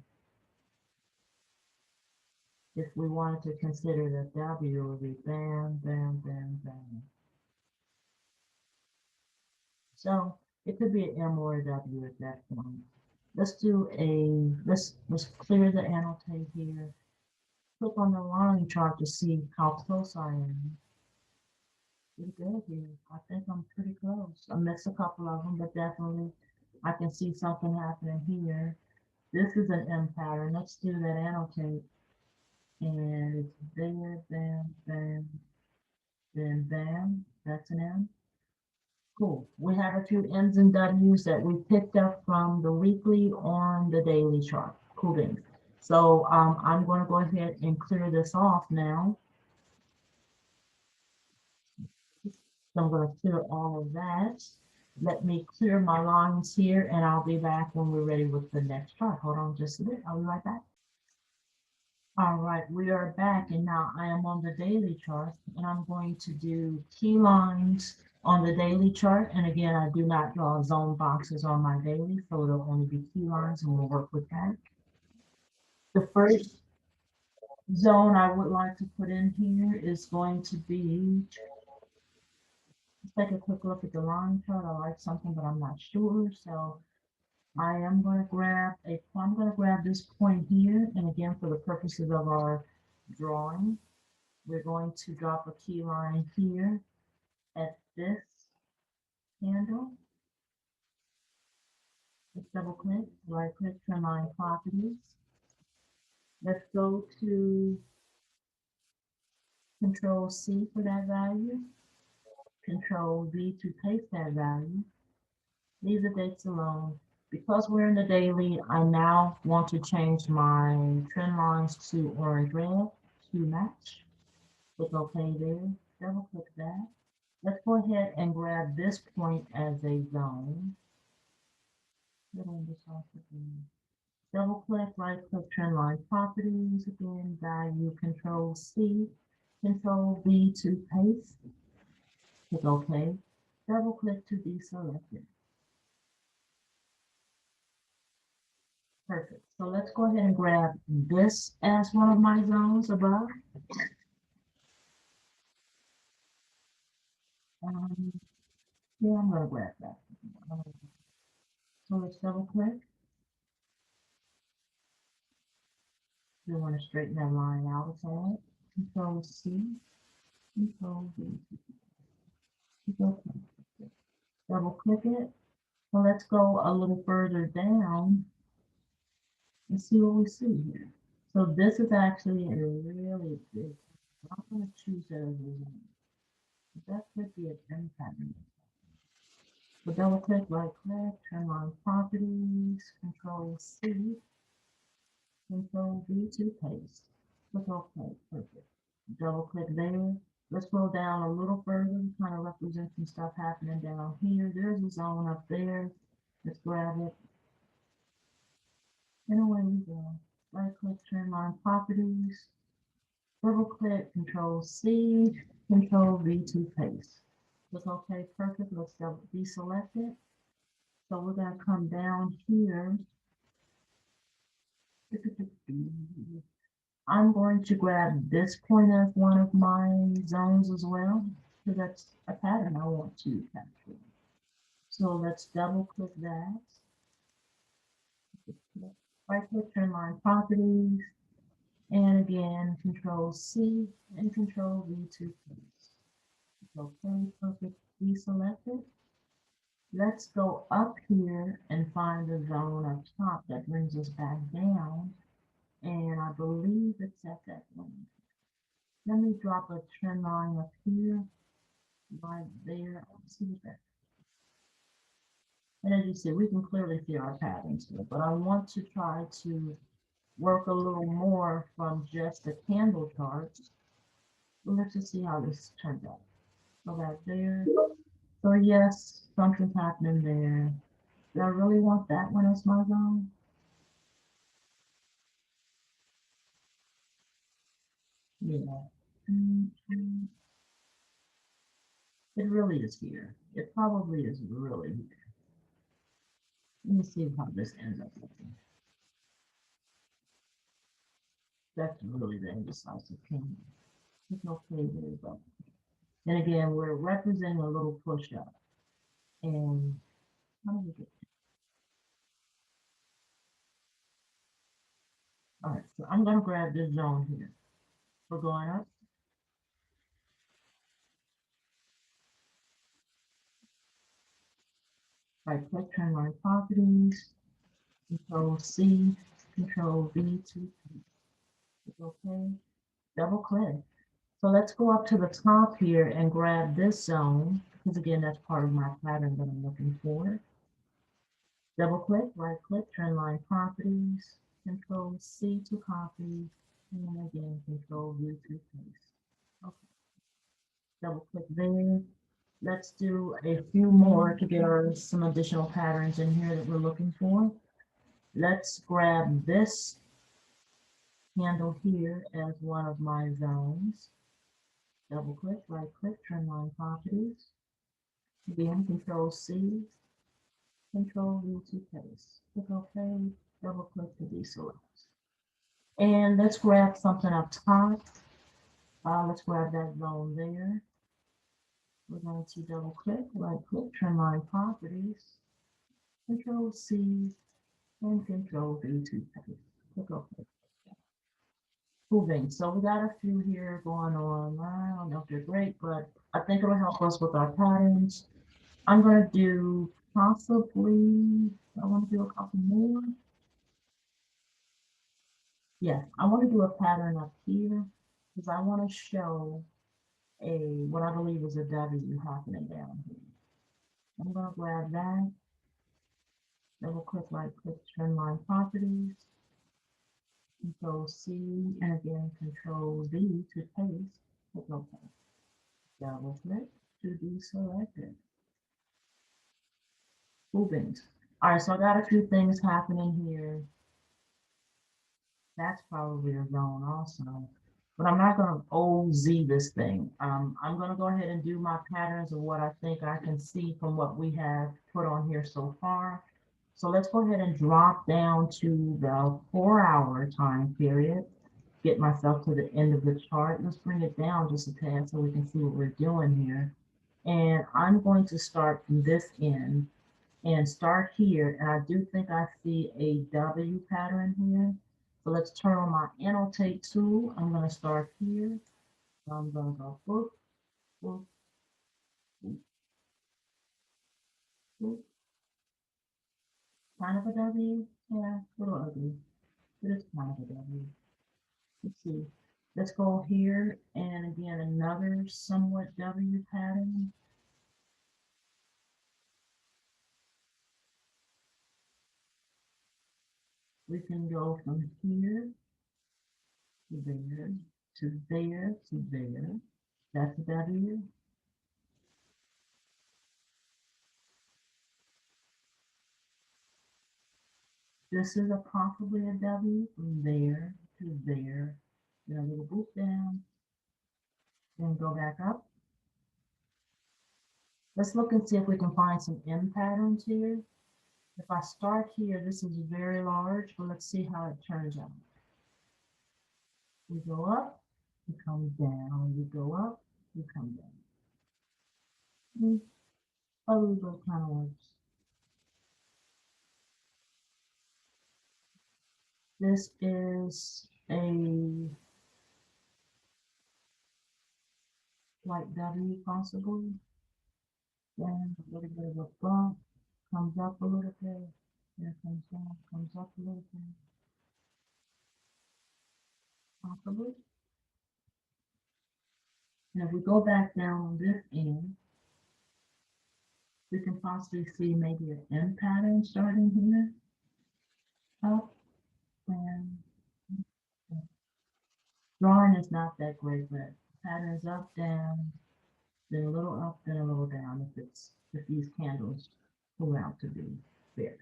[SPEAKER 1] If we wanted to consider the W, it would be bam, bam, bam, bam. So it could be an M or a W at that point. Let's clear the annotate here. Click on the line chart to see how close I am. Pretty good here. I think I'm pretty close. I missed a couple of them, but definitely I can see something happening here. This is an M pattern. Let's do that annotate. And it's there, bam, bam, then bam. That's an M. Cool. We have a few M's and W's that we picked up from the weekly on the daily chart. Cool beans. So I'm going to go ahead and clear this off now. So I'm going to clear all of that. Let me clear my lines here and I'll be back when we're ready with the next chart. Hold on just a bit. I'll be right back. All right, we are back and now I am on the daily chart and I'm going to do key lines on the daily chart. And again, I do not draw zone boxes on my daily, so it'll only be key lines and we'll work with that. The first zone I would like to put in here is going to be, let's take a quick look at the line chart. I like something, but I'm not sure. So I am going to grab this point here. And again, for the purposes of our drawing, we're going to drop a key line here at this handle. Let's double click, right click, turn line properties. Let's go to Control C for that value, Control V to paste that value. Leave the dates alone. Because we're in the daily, I now want to change my trend lines to orange red to match. Click OK there, double click that. Let's go ahead and grab this point as a zone. little indecisive. Double click, right click, trend line properties, again, value, control C, control V to paste, click OK, double click to deselect it. Perfect. So let's go ahead and grab this as one of my zones above. Yeah, I'm gonna grab that. So let's double click. We want to straighten that line out a tad. Control C, Control V. Double click it. So let's go a little further down and see what we see here. So this is actually a really big. I'm going to choose that as a zone. That could be a gem pattern. So double click, right click, turn on properties, Control C, Control V to paste. Click OK, perfect. Double click there. Let's scroll down a little further, kind of represent some stuff happening down here. There's a zone up there. Let's grab it. And away we go. Right click, turn on properties. Double click, Control C, Control V to paste. Click OK, perfect. Let's deselect it. So we're going to come down here. I'm going to grab this point as one of my zones as well, because that's a pattern I want to capture. So let's double click that. Right click, turn line properties, and again, Control C and Control V to paste. Okay, perfect. Deselect it. Let's go up here and find the zone up top that brings us back down. And I believe it's at that one. Let me drop a trend line up here, right there. Let's see that. And as you see, we can clearly see our patterns here, but I want to try to work a little more from just the candle charts. Let's just see how this turns out. So that there. So yes, something's happening there. Do I really want that one as my zone? Yeah. It really is here. It probably is really here. Let me see how this ends up looking. That's really the indecisive king. It's okay, there you go. And again, we're representing a little push up. And how do we get there? All right, so I'm gonna grab this zone here. We're going up. Right click, turn line properties, Control C, Control V to okay. Double click. So let's go up to the top here and grab this zone, because again, that's part of my pattern that I'm looking for. Double click, right click, trend line properties, Control C to copy, and then again, Control V to paste. Okay. Double click there. Let's do a few more to get some additional patterns in here that we're looking for. Let's grab this handle here as one of my zones. Double click, right click, trend line properties. Again, Control C, Control V to paste. Click OK, double click to deselect. And let's grab something up top. Let's grab that zone there. We're going to double click, right click, trend line properties, Control C, and Control V to paste. Click OK. Moving. So we got a few here going on. I don't know if they're great, but I think it'll help us with our patterns. I'm going to do possibly, I want to do a couple more. Yeah, I want to do a pattern up here because I want to show what I believe is a W happening down here. I'm going to grab that, double click, right click, trend line properties, Control C, and again, Control V to paste, click OK. Double click to deselect it. Moving. All right, so I got a few things happening here. That's probably a zone also. But I'm not gonna OZ this thing. I'm gonna go ahead and do my patterns of what I think I can see from what we have put on here so far. So let's go ahead and drop down to the 4-hour time period. Get myself to the end of the chart. Let's bring it down just a tad so we can see what we're doing here. And I'm going to start from this end and start here. And I do think I see a W pattern here. So let's turn on my annotate tool. I'm going to start here. I'm going to go boop, boop, boop, boop. Kind of a W. Yeah, a little ugly, but it's kind of a W. Let's see. Let's go here and again another somewhat W pattern. We can go from here to there, to there, to there. That's a W. This is a possibly a W from there to there. Then a little boop down, then go back up. Let's look and see if we can find some M patterns here. If I start here, this is very large, but let's see how it turns out. We go up, we come down, we go up, we come down. A little bit kind of works. This is a light W possibly. Then a little bit of a bump, comes up a little bit, then comes down, comes up a little bit, possibly. And if we go back down on this end, we can possibly see maybe an M pattern starting here, up, and drawing is not that great, but patterns up, down, then a little up, then a little down if these candles pull out to be fair.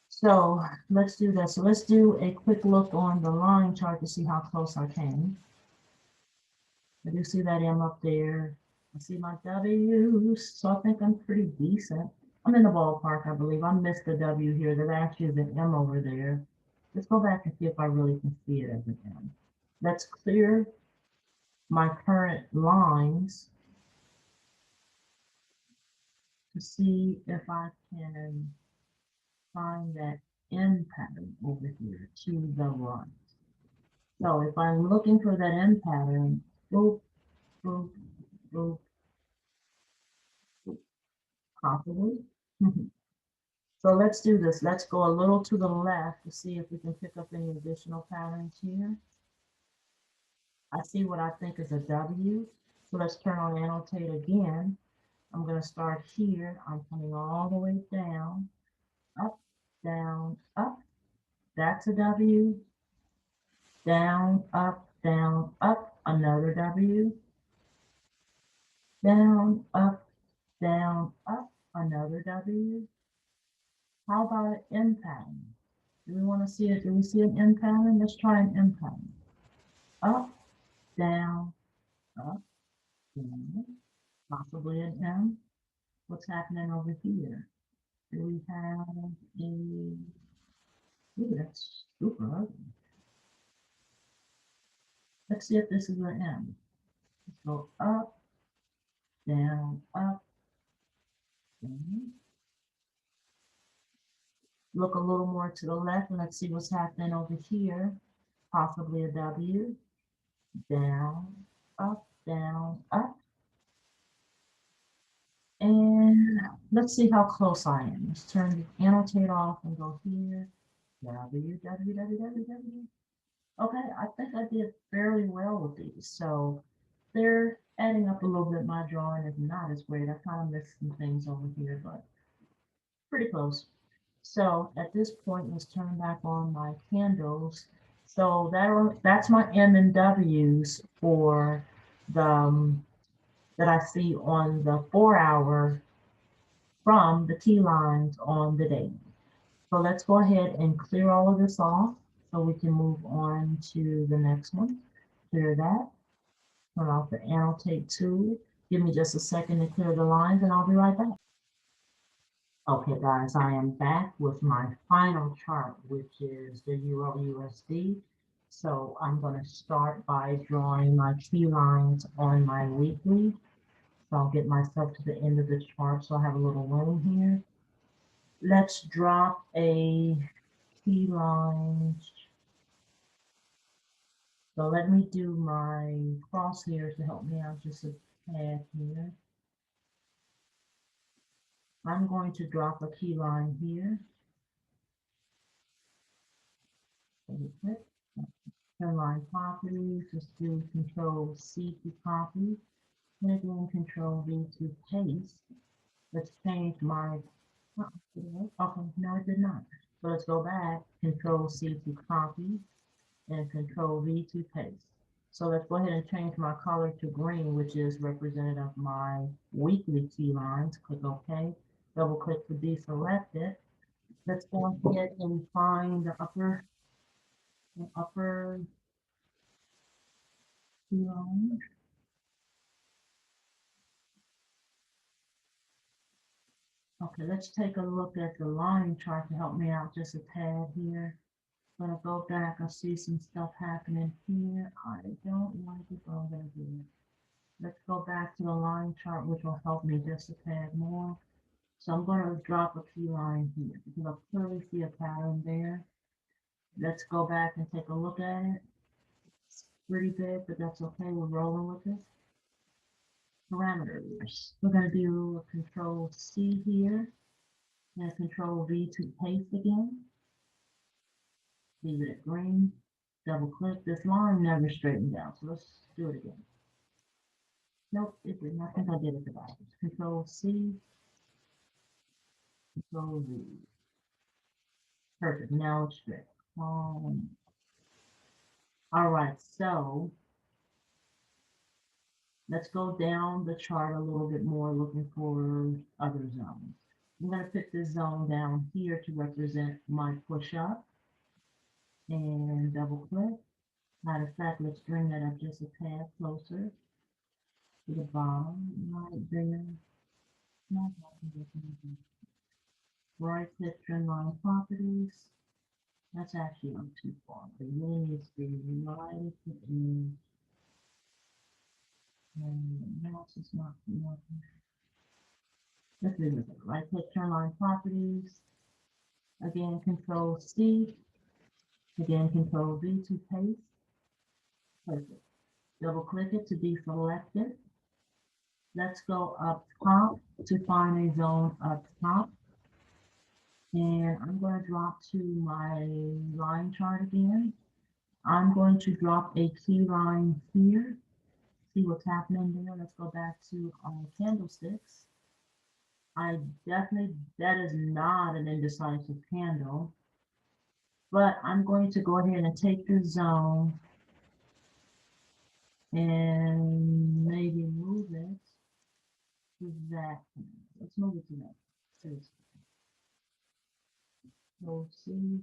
[SPEAKER 1] So let's do that. So let's do a quick look on the line chart to see how close I came. I do see that M up there. I see my W's, so I think I'm pretty decent. I'm in the ballpark, I believe. I missed the W here. There actually is an M over there. Let's go back and see if I really can see it as an M. Let's clear my current lines to see if I can find that M pattern over here to the right. So if I'm looking for that M pattern, boop, boop, boop, boop, possibly. So let's do this. Let's go a little to the left to see if we can pick up any additional patterns here. I see what I think is a W. So let's turn on annotate again. I'm going to start here. I'm coming all the way down, up, down, up. That's a W. Down, up, another W. Down, up, another W. How about an M pattern? Do we want to see it? Do we see an M pattern? Let's try an M pattern. Up, down, up, down, possibly an M. What's happening over here? Do we have a, ooh, that's super ugly. Let's see if this is an M. Let's go up, down, down. Look a little more to the left and let's see what's happening over here. Possibly a W, down, up, up. And let's see how close I am. Let's turn the annotate off and go here. W, W, W, W, W. Okay, I think I did fairly well with these. So they're adding up a little bit. My drawing is not as great. I kind of missed some things over here, but pretty close. So at this point, let's turn back on my candles. So that's my M and W's for the that I see on the 4-hour from the key lines on the date. So let's go ahead and clear all of this off so we can move on to the next one. Clear that. Turn off the annotate tool. Give me just a second to clear the lines and I'll be right back. Okay, guys, I am back with my final chart, which is the Euro USD. So I'm going to start by drawing my key lines on my weekly. So I'll get myself to the end of the chart so I have a little room here. Let's drop a key line. So let me do my crosshairs to help me out just a tad here. I'm going to drop a key line here. Turn line properties, just do Control C to copy, and again Control V to paste. Let's change my, okay, no it did not. So let's go back, Control C to copy, and Control V to paste. So let's go ahead and change my color to green, which is representative of my weekly key lines. Click OK. Double click to deselect it. Let's go ahead and find the upper key line. Okay, let's take a look at the line chart to help me out just a tad here. I'm gonna go back. I see some stuff happening here. I don't like it, but I'm gonna do it. Let's go back to the line chart, which will help me just a tad more. So I'm going to drop a key line here because I clearly see a pattern there. Let's go back and take a look at it. It's pretty big, but that's okay. We're rolling with it. Parameters. We're going to do a Control C here and Control V to paste again. Leave it at green. Double click. This line never straightened out, so let's do it again. Nope, it didn't. I think I did it backwards. Control C, Control V. Perfect. Now it's straight. All right, so let's go down the chart a little bit more, looking for other zones. I'm going to pick this zone down here to represent my push-up and double click. Matter of fact, let's bring that up just a tad closer to the bottom, right there. Right click, trend line properties. That's actually not too far. It really needs to be right in, and the mouse is not working. Let's do it. Right click, turn line properties. Again, Control C. Again, Control V to paste. Perfect. Double click it to deselect it. Let's go up top to find a zone up top. And I'm going to drop to my line chart again. I'm going to drop a key line here. See what's happening there. Let's go back to our candlesticks. I definitely, that is not an indecisive candle, but I'm going to go ahead and take the zone and maybe move it to that. Let's move it to that. Control C,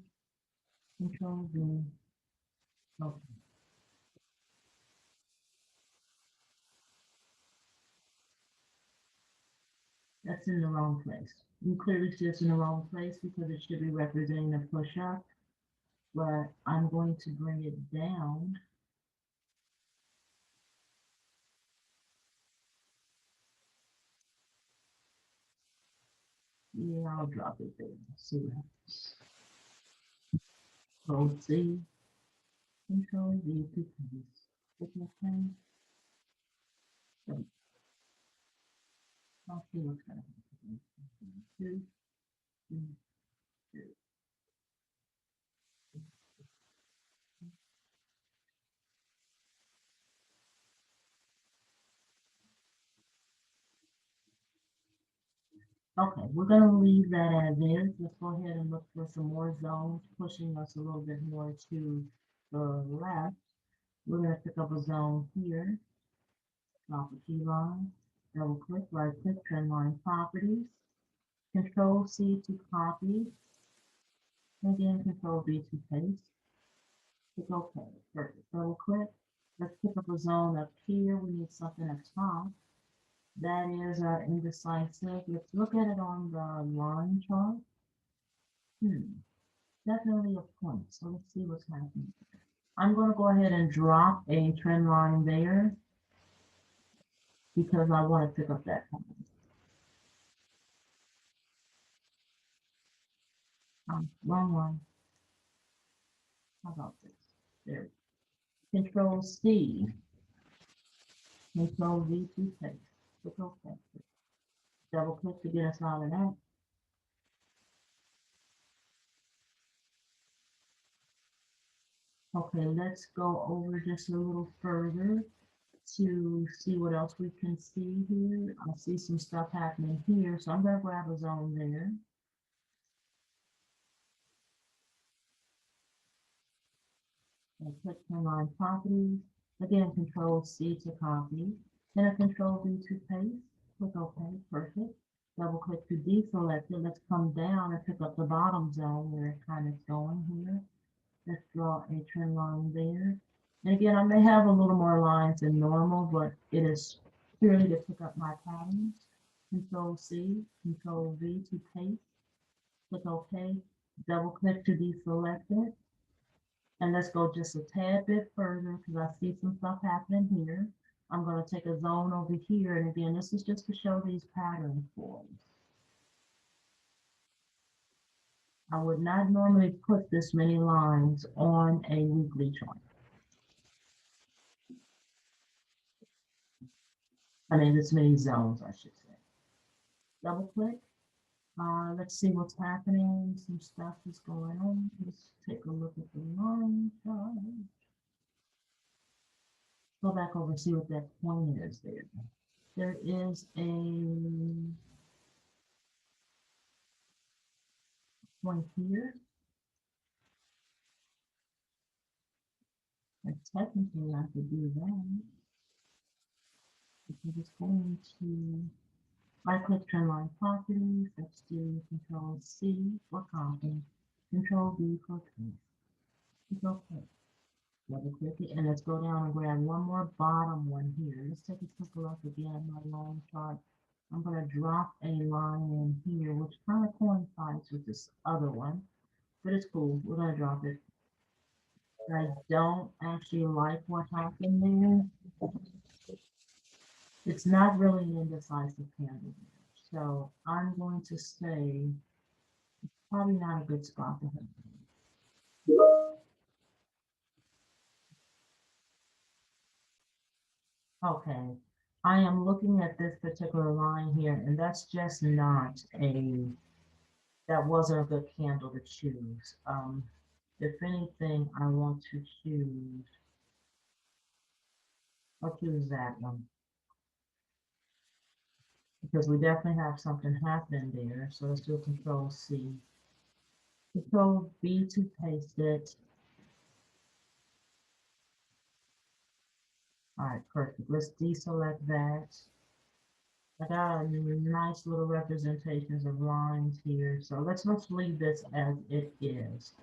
[SPEAKER 1] Control V. Okay. That's in the wrong place. You clearly see it's in the wrong place because it should be representing a push up, but I'm going to bring it down. Yeah, I'll drop it there. See what happens. Control C, Control V to paste. Okay. So I'll see what's going to happen. 2, 3, 2. Okay, we're going to leave that as is. Let's go ahead and look for some more zones, pushing us a little bit more to the left. We're going to pick up a zone here, drop a key line, double click, right click, trend line properties. Control C to copy. Again, Control V to paste. Click OK. Perfect. Double click. Let's pick up a zone up here. We need something up top. That is our indecisive. Let's look at it on the line chart. Definitely a point. So let's see what's happening. I'm going to go ahead and drop a trend line there because I want to pick up that point. Wrong one. How about this? There. Control C. Control V to paste. Click OK. Double click to get us out of that. Okay, let's go over just a little further to see what else we can see here. I see some stuff happening here, so I'm going to grab a zone there. And click Line Properties. Again, Control C to copy. Then a Control V to paste. Click OK. Perfect. Double click to deselect it. Let's come down and pick up the bottom zone where it kind of going here. Let's draw a trend line there. And again, I may have a little more lines than normal, but it is purely to pick up my patterns. Control C, Control V to paste. Click OK. Double click to deselect it. And let's go just a tad bit further because I see some stuff happening here. I'm going to take a zone over here. And again, this is just to show these patterns for us. I would not normally put this many lines on a weekly chart. I mean, this many zones, I should say. Double click. Let's see what's happening. Some stuff is going on. Let's take a look at the line chart. Go back over and see what that point is there. There is a point here. And technically, I could do that. Because it's going to right click trend line properties. Let's do Control C for copy, Control V for paste. It's okay. Double click it, and let's go down and grab one more bottom one here. Let's take a quick look again at my line chart. I'm going to drop a line in here, which kind of coincides with this other one, but it's cool. We're going to drop it. I don't actually like what happened there. It's not really an indecisive candle there. So I'm going to say it's probably not a good spot for him. Okay, I am looking at this particular line here, and that's just not that wasn't a good candle to choose. If anything, I want to choose, I'll choose that one. Because we definitely have something happening there. So let's do a Control C. Control V to paste it. All right, perfect. Let's deselect that. I got a nice little representations of lines here. So let's leave this as it is.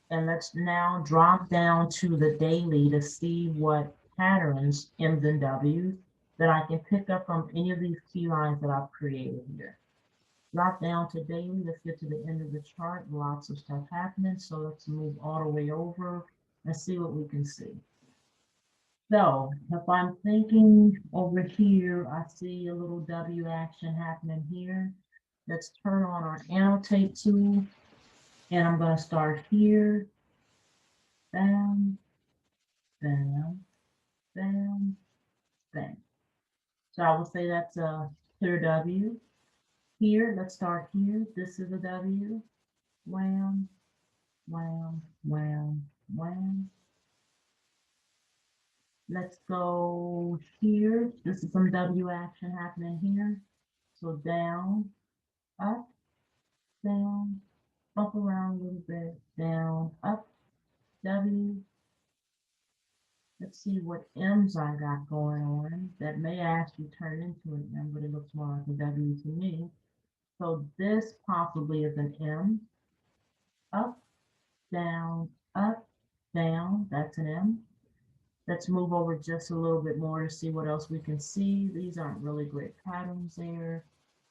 [SPEAKER 1] And let's now drop down to the daily to see what patterns, M's and W's, that I can pick up from any of these key lines that I've created here. Drop down to daily. Let's get to the end of the chart. Lots of stuff happening. So let's move all the way over and see what we can see. So if I'm thinking over here, I see a little W action happening here. Let's turn on our annotate tool, and I'm going to start here. Bam, bam, bam, bam. So I will say that's a clear W. Here, let's start here. This is a W. Wham, wham, wham, wham. Let's go here. This is some W action happening here. So down, up, down, bump around a little bit, down, up, W. Let's see what M's I got going on. That may actually turn into an M, but it looks more like a W to me. So this possibly is an M. Up, down, up, down. That's an M. Let's move over just a little bit more to see what else we can see. These aren't really great patterns there.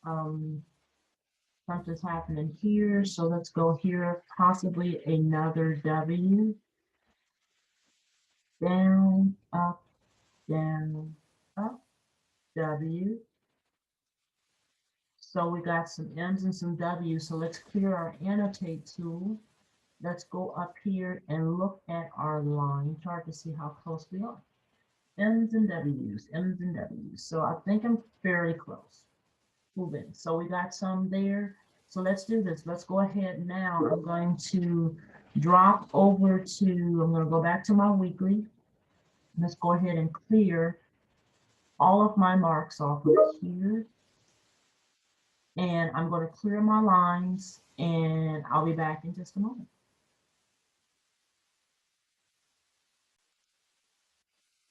[SPEAKER 1] Something's happening here. So let's go here, possibly another W. Down, up, W. So we got some M's and some W's. So let's clear our annotate tool. Let's go up here and look at our line chart to see how close we are. M's and W's, M's and W's. So I think I'm fairly close. Moving. So we got some there. So let's do this. Let's go ahead now. I'm going to drop over to, I'm going to go back to my weekly. Let's go ahead and clear all of my marks off of here. And I'm going to clear my lines and I'll be back in just a moment.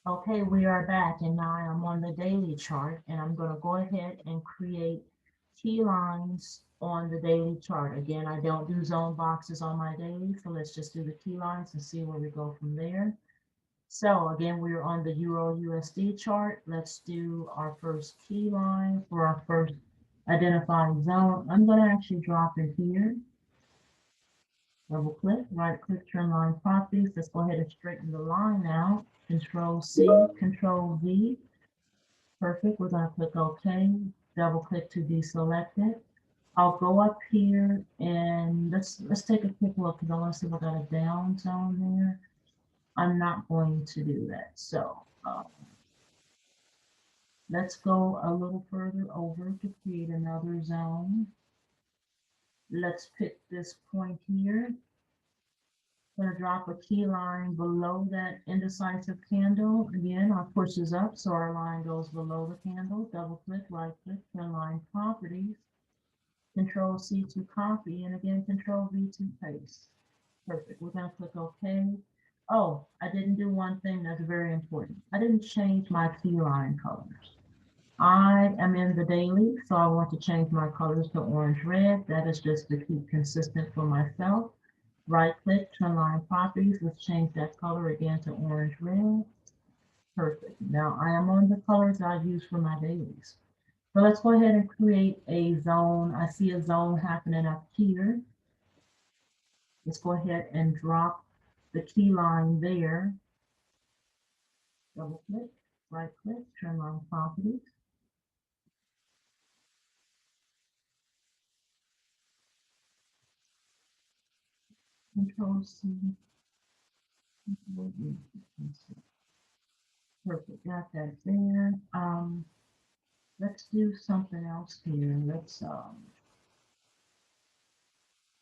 [SPEAKER 1] Okay, we are back and now I'm on the daily chart and I'm going to go ahead and create key lines on the daily chart. Again, I don't do zone boxes on my daily, so let's just do the key lines and see where we go from there. So again, we're on the Euro USD chart. Let's do our first key line for our first identifying zone. I'm going to actually drop it here. Double click, right click, trend line properties. Let's go ahead and straighten the line out. Control C, Control V. Perfect. We're going to click OK. Double click to deselect it. I'll go up here and let's take a quick look because I want to see if I got a down zone there. I'm not going to do that. So let's go a little further over to create another zone. Let's pick this point here. I'm going to drop a key line below that indecisive candle. Again, our push is up, so our line goes below the candle. Double click, right click, trend line properties. Control C to copy, and again, Control V to paste. Perfect. We're going to click OK. Oh, I didn't do one thing that's very important. I didn't change my key line colors. I am in the daily, so I want to change my colors to orange red. That is just to keep consistent for myself. Right click, trend line properties. Let's change that color again to orange red. Perfect. Now I am on the colors I use for my dailies. So let's go ahead and create a zone. I see a zone happening up here. Let's go ahead and drop the key line there. Double click, right click, trend line properties. Control C. Control V. Perfect, got that there. Let's do something else here.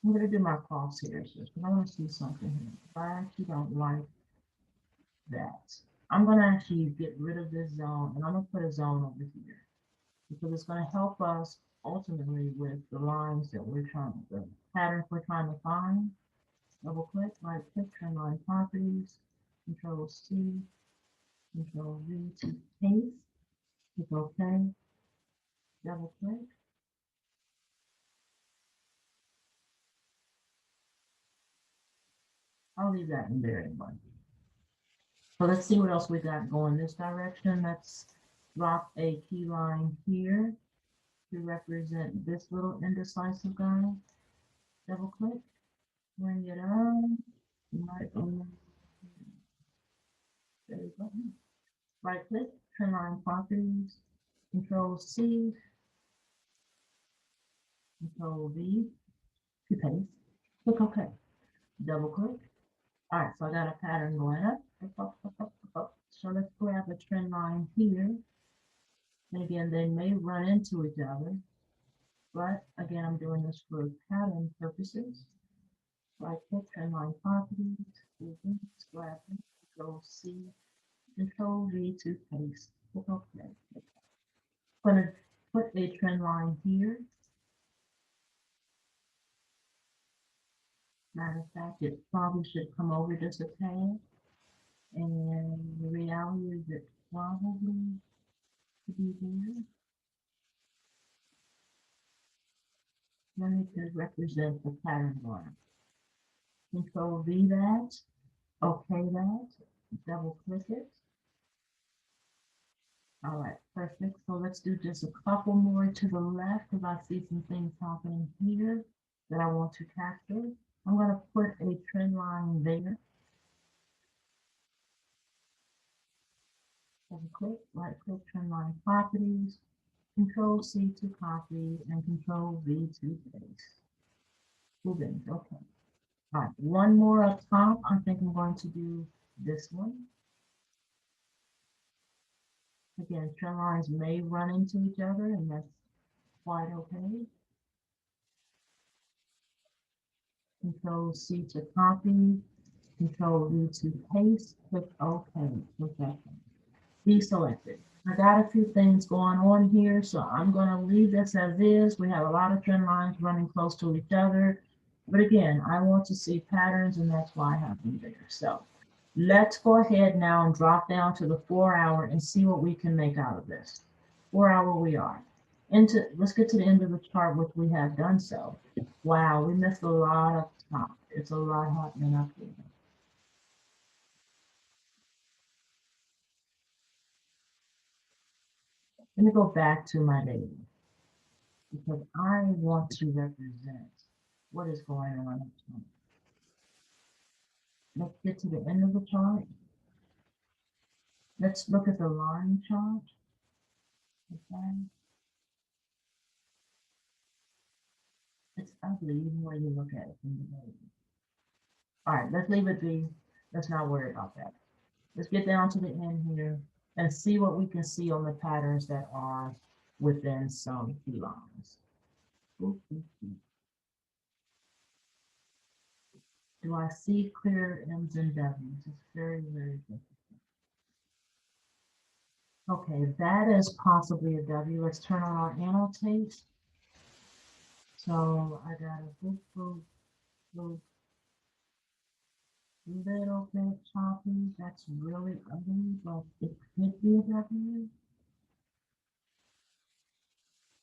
[SPEAKER 1] I'm gonna do my crosshairs just because I want to see something here. I actually don't like that. I'm gonna actually get rid of this zone and I'm gonna put a zone over here because it's gonna help us ultimately with the lines that we're trying, the patterns we're trying to find. Double click, right click, trend line properties, Control C, Control V to paste, click OK, double click. I'll leave that in there anyway. So let's see what else we got going this direction. Let's drop a key line here to represent this little indecisive guy. Double click, bring it on, right on. There we go. Right click, trend line properties, Control C, Control V to paste. Click OK. Double click. All right, so I got a pattern going up, up. So let's grab a trend line here. And again, they may run into each other, but again, I'm doing this for pattern purposes. Right click, trend line properties, grab it, Control C, Control V to paste. Click OK. I'm going to put a trend line here. Matter of fact, it probably should come over just a tad. And the reality is it probably should be there. Let me just represent the pattern line. Control V that, okay that, double click it. All right, perfect. So let's do just a couple more to the left because I see some things happening here that I want to capture. I'm going to put a trend line there. Double click, right click, trend line properties, Control C to copy, and Control V to paste. Moving, okay. All right, one more up top. I think I'm going to do this one. Again, trend lines may run into each other, and that's quite okay. Control C to copy, Control V to paste, click OK. Click OK. Deselected. I got a few things going on here, so I'm going to leave this as is. We have a lot of trend lines running close to each other. But again, I want to see patterns, and that's why I have them there. So let's go ahead now and drop down to the 4 hour and see what we can make out of this. 4 hour we are. Let's get to the end of the chart, which we have done so. Wow, we missed a lot of top. It's a lot happening up here. Let me go back to my data because I want to represent what is going on. Let's get to the end of the chart. Let's look at the line chart. Okay. It's ugly even when you look at it from the data. All right, let's leave it be. Let's not worry about that. Let's get down to the end here and see what we can see on the patterns that are within some key lines. Do I see clear M's and W's? It's very, very difficult. Okay, that is possibly a W. Let's turn on our annotate. So I got a boop, little bit choppy. That's really ugly, but it could be a W.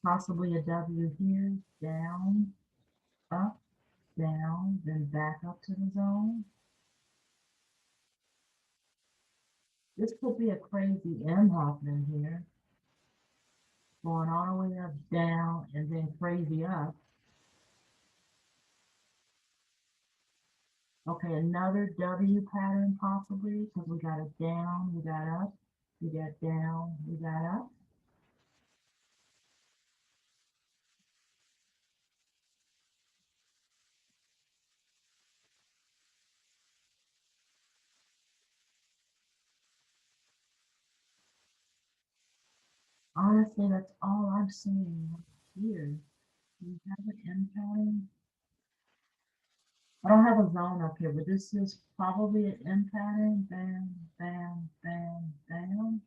[SPEAKER 1] Possibly a W here, down, up, down, then back up to the zone. This could be a crazy M happening here. Going all the way up, down, and then crazy up. Okay, another W pattern possibly, because we got a down, we got up, we got down, we got up. Honestly, that's all I'm seeing here. We have an M pattern. I don't have a zone up here, but this is probably an M pattern. Bam, bam, bam, bam.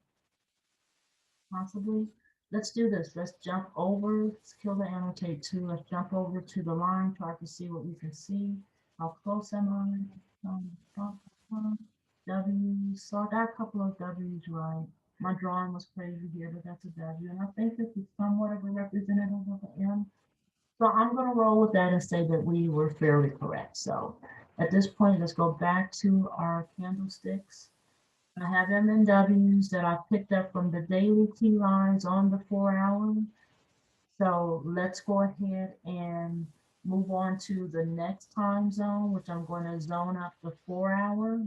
[SPEAKER 1] Possibly. Let's do this. Let's jump over. Let's kill the annotate too. Let's jump over to the line chart to see what we can see. How close am I? W. So I got a couple of W's right. My drawing was crazy here, but that's a W. And I think this is somewhat of a representative of an M. So I'm going to roll with that and say that we were fairly correct. So at this point, let's go back to our candlesticks. I have M and W's that I picked up from the daily key lines on the 4 hour. So let's go ahead and move on to the next time zone, which I'm going to zone up the 4 hour.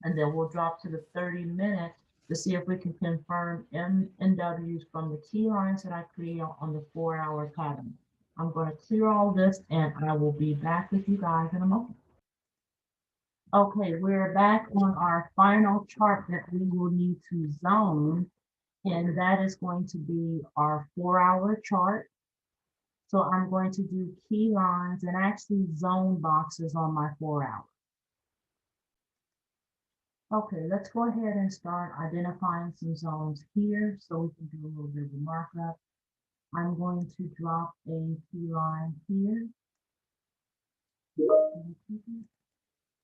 [SPEAKER 1] And then we'll drop to the 30-minute to see if we can confirm M and W's from the key lines that I create on the 4 hour pattern. I'm going to clear all this and I will be back with you guys in a moment. Okay, we're back on our final chart that we will need to zone, and that is going to be our 4 hour chart. So I'm going to do key lines and actually zone boxes on my 4 hour. Okay, let's go ahead and start identifying some zones here so we can do a little bit of a markup. I'm going to drop a key line here.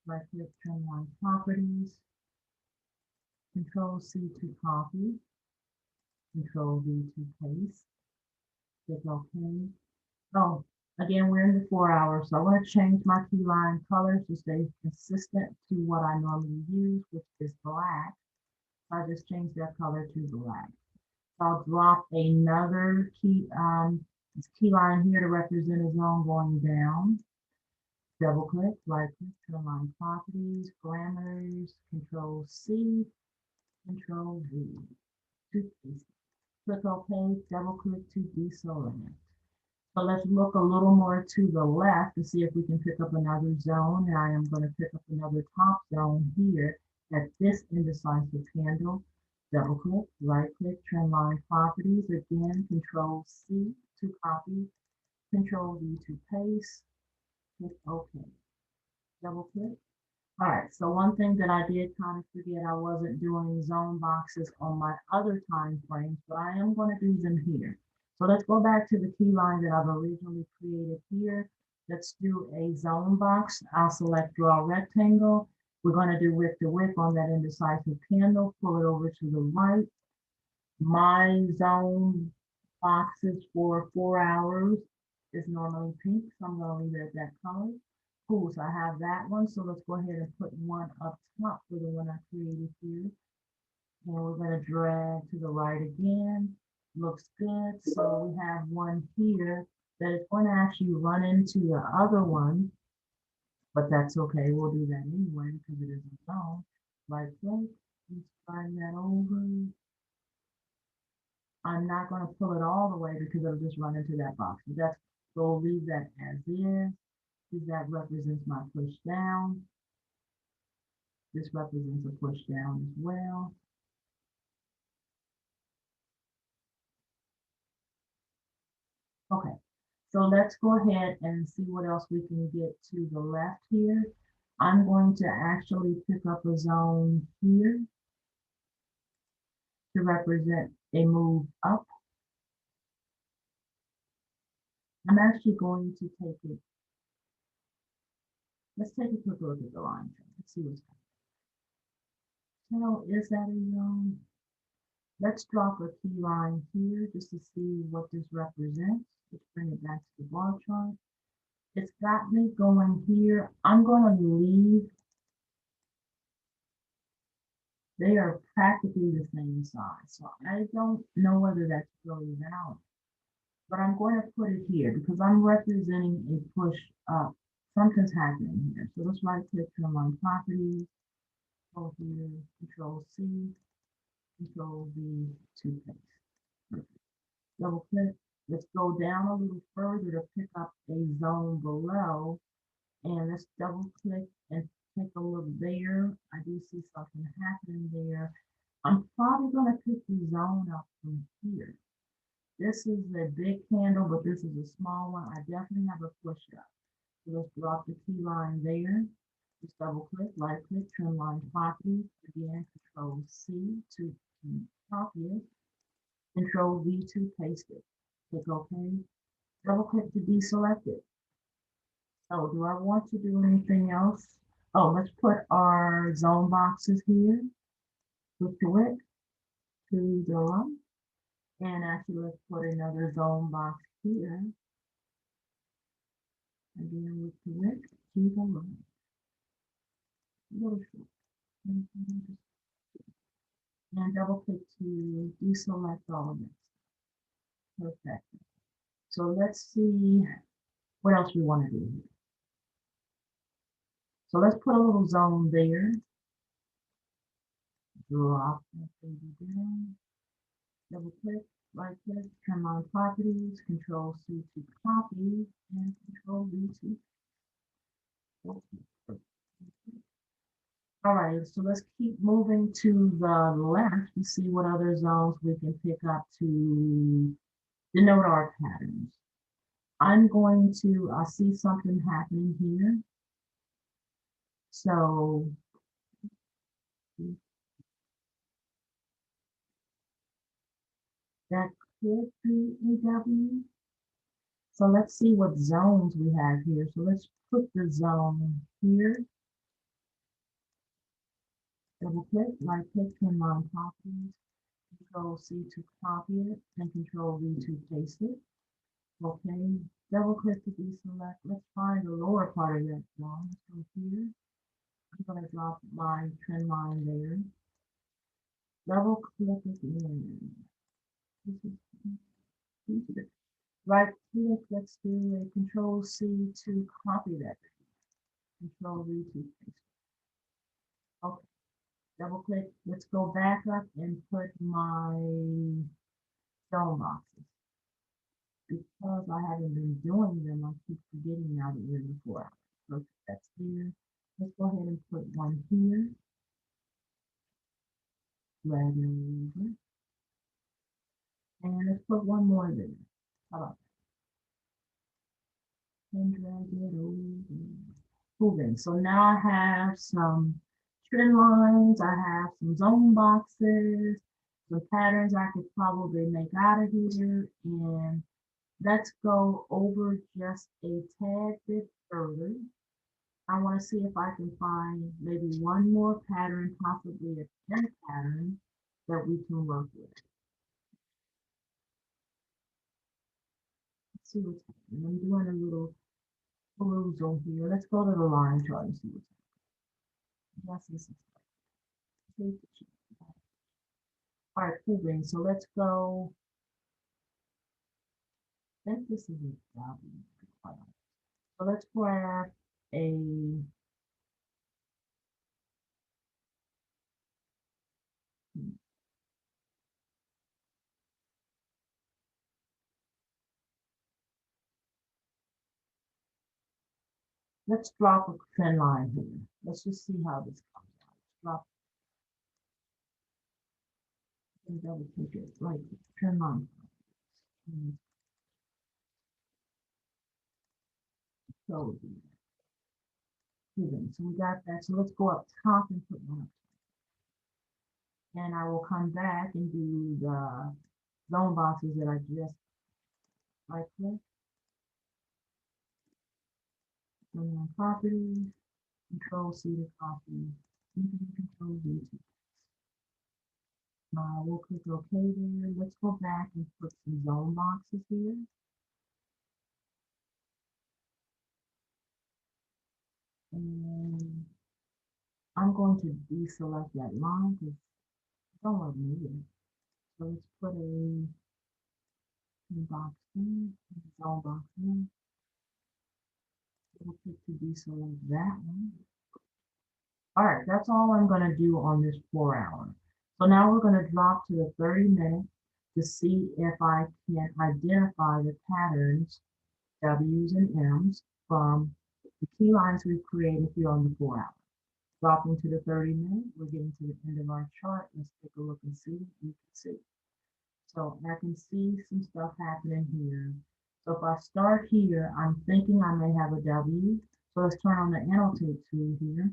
[SPEAKER 1] Right click, turn on properties, Control C to copy, Control V to paste, click OK. Oh, Again, we're in the 4 hours, so I want to change my key line colors to stay consistent to what I normally use, which is black. So I just changed that color to black. So I'll drop another key line here to represent a zone going down. Double click, right click, turn line properties, parameters, Control C, Control V. Click OK, double click to deselect. So let's look a little more to the left to see if we can pick up another zone. And I am going to pick up another top zone here at this indecisive handle. Double click, right click, trim line properties. Again, Control C to copy, Control V to paste, click OK. Double click. All right, so one thing that I did kind of forget, I wasn't doing zone boxes on my other time frames, but I am going to do them here. So let's go back to the key line that I've originally created here. Let's do a zone box. I'll select draw rectangle. We're going to do width to width on that indecisive handle, pull it over to the right. My zone boxes for 4 hours is normally pink, so I'm going to leave it at that color. Cool, so I have that one. So let's go ahead and put one up top for the one I created here. And we're going to drag to the right again. Looks good. So we have one here that is going to actually run into the other one, but that's okay. We'll do that anyway because it is a zone. Right click, let's slide that over. I'm not going to pull it all the way because it'll just run into that box. So we'll leave that as is. That represents my push down. This represents a push down as well. Okay, so let's go ahead and see what else we can get to the left here. I'm going to actually pick up a zone here to represent a move up. I'm actually going to take it. Let's take a quick look at the line. Let's see what's happening. So is that a zone? Let's drop a key line here just to see what this represents. Let's bring it back to the bar chart. It's got me going here. I'm going to leave. They are practically the same size. So I don't know whether that's really valid. But I'm going to put it here because I'm representing a push up. Something's happening here. So let's right click on my properties. Go here, Control C, Control V to paste. Perfect. Double click. Let's go down a little further to pick up a zone below. And let's double click and take a look there. I do see something happening there. I'm probably going to pick the zone up from here. This is a big candle, but this is a small one. I definitely have a push up. So let's drop the key line there. Just double click, right click, trim line properties. Again, Control C to copy it. Control V to paste it. Click OK. Double click to deselect it. So do I want to do anything else? Oh, let's put our zone boxes here. Click to it to the right. And actually, let's put another zone box here. Again, with the width to the right. Little short. And double click to deselect all of this. Perfect. So let's see what else we want to do here. So let's put a little zone there. Drop that baby down. Double click, right click, turn on properties, Control C to copy, and Control V to. All right, so let's keep moving to the left to see what other zones we can pick up to denote our patterns. I'm going to see something happening here. So that could be a W. So let's see what zones we have here. So let's put the zone here. Double click, right click, turn on properties, Control C to copy it, and Control V to paste it. Okay, Double click to deselect. Let's find the lower part of that drawing. So here, I'm going to drop my trend line there. Double click again. This is easier. Right click, let's do a Control C to copy that. Control V to paste. Okay, double click. Let's go back up and put my zone boxes. Because I haven't been doing them, I keep forgetting now that we're in the 4 hours. So that's here. Let's go ahead and put one here. Drag it over. And let's put one more there. How about that? And drag it over. Moving. So now I have some trend lines. I have some zone boxes, some patterns I could probably make out of here. And let's go over just a tad bit further. I want to see if I can find maybe one more pattern, possibly a 10 pattern that we can work with. Let's see what's happening. I'm doing a little perusal here. Let's go to the line chart and see what's happening. Yes, this is all right, cool beans. So let's go. I think this is a W. So let's grab a let's drop a trend line here. Let's just see how this comes out. Drop and double click it right trend line. So so we got that. So let's go up top and put one up. And I will come back and do the zone boxes that I just right click. And then properties, Control C to copy, Control V to we'll click OK there. Let's go back and put some zone boxes here. And I'm going to deselect that line because I don't want to move it. So let's put a box in, zone box in. We'll click to deselect that one. All right, that's all I'm going to do on this 4 hour. So now we're going to drop to the 30 minutes to see if I can identify the patterns, W's and M's, from the key lines we've created here on the 4 hour. Dropping to the 30 minute, we're getting to the end of our chart. Let's take a look and see what we can see. So I can see some stuff happening here. So if I start here, I'm thinking I may have a W. So let's turn on the annotate tool here.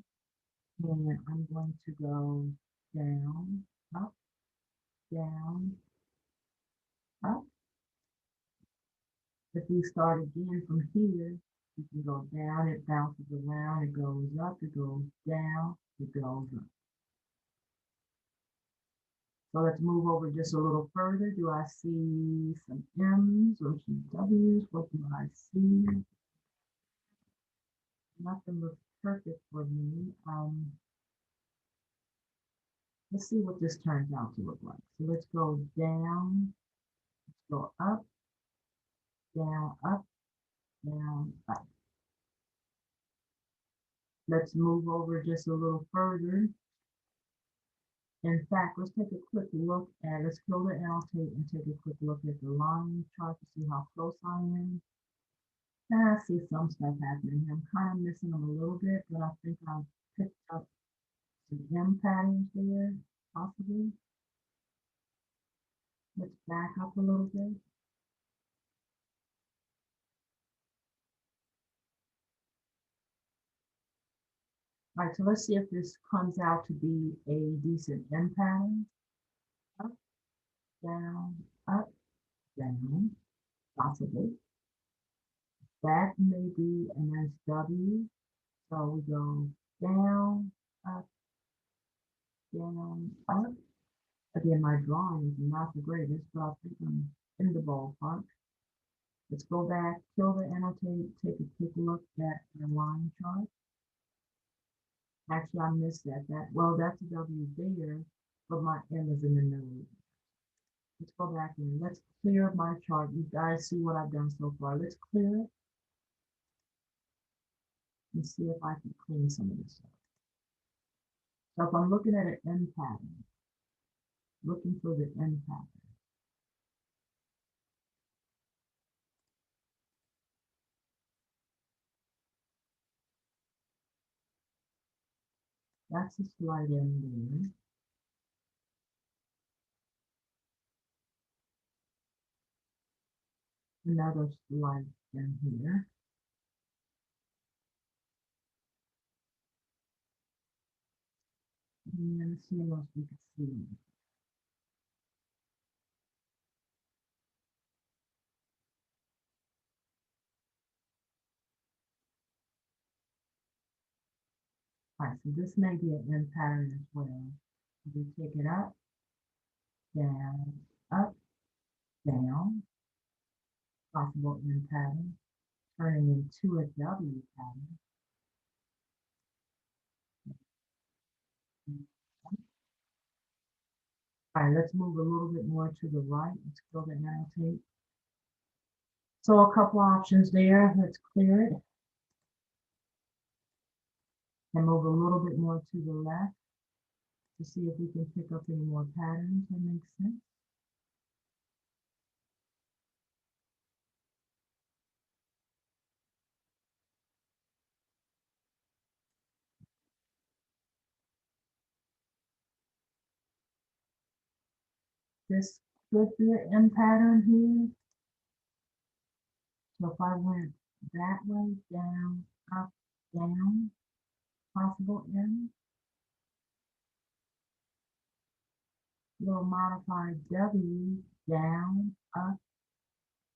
[SPEAKER 1] And I'm going to go down, up, down, up. If we start again from here, you can go down, it bounces around, it goes up, it goes down, it goes up. So let's move over just a little further. Do I see some M's or some W's? What do I see? Nothing looks perfect for me. Let's see what this turns out to look like. So let's go down, let's go up, down, up, down, up. Let's move over just a little further. In fact, let's take a quick look at, let's go to annotate and take a quick look at the line chart to see how close I am. And I see some stuff happening here. I'm kind of missing them a little bit, but I think I've picked up some M patterns there, possibly. Let's back up a little bit. All right, so let's see if this comes out to be a decent M pattern. Up, down, up, down, possibly. That may be a nice W. So we go down, up, down, up. Again, my drawing is not the greatest, but I think I'm in the ballpark. Let's go back, kill the annotate, take a quick look at the line chart. Actually, I missed that. Well, that's a W there, but my M is in the middle. Let's go back in. Let's clear my chart. You guys see what I've done so far. Let's clear it and see if I can clean some of this up. So if I'm looking at an M pattern, looking for the M pattern. That's a slight M there. Another slight M here. And let's see what else we can see. All right, so this may be an M pattern as well. We take it up, down, possible M pattern, turning into a W pattern. All right, let's move a little bit more to the right. Let's go to annotate. So a couple options there. Let's clear it. And move a little bit more to the left to see if we can pick up any more patterns that make sense. This could be an M pattern here. So if I went that way, down, up, down, possible M, little modified W, down, up,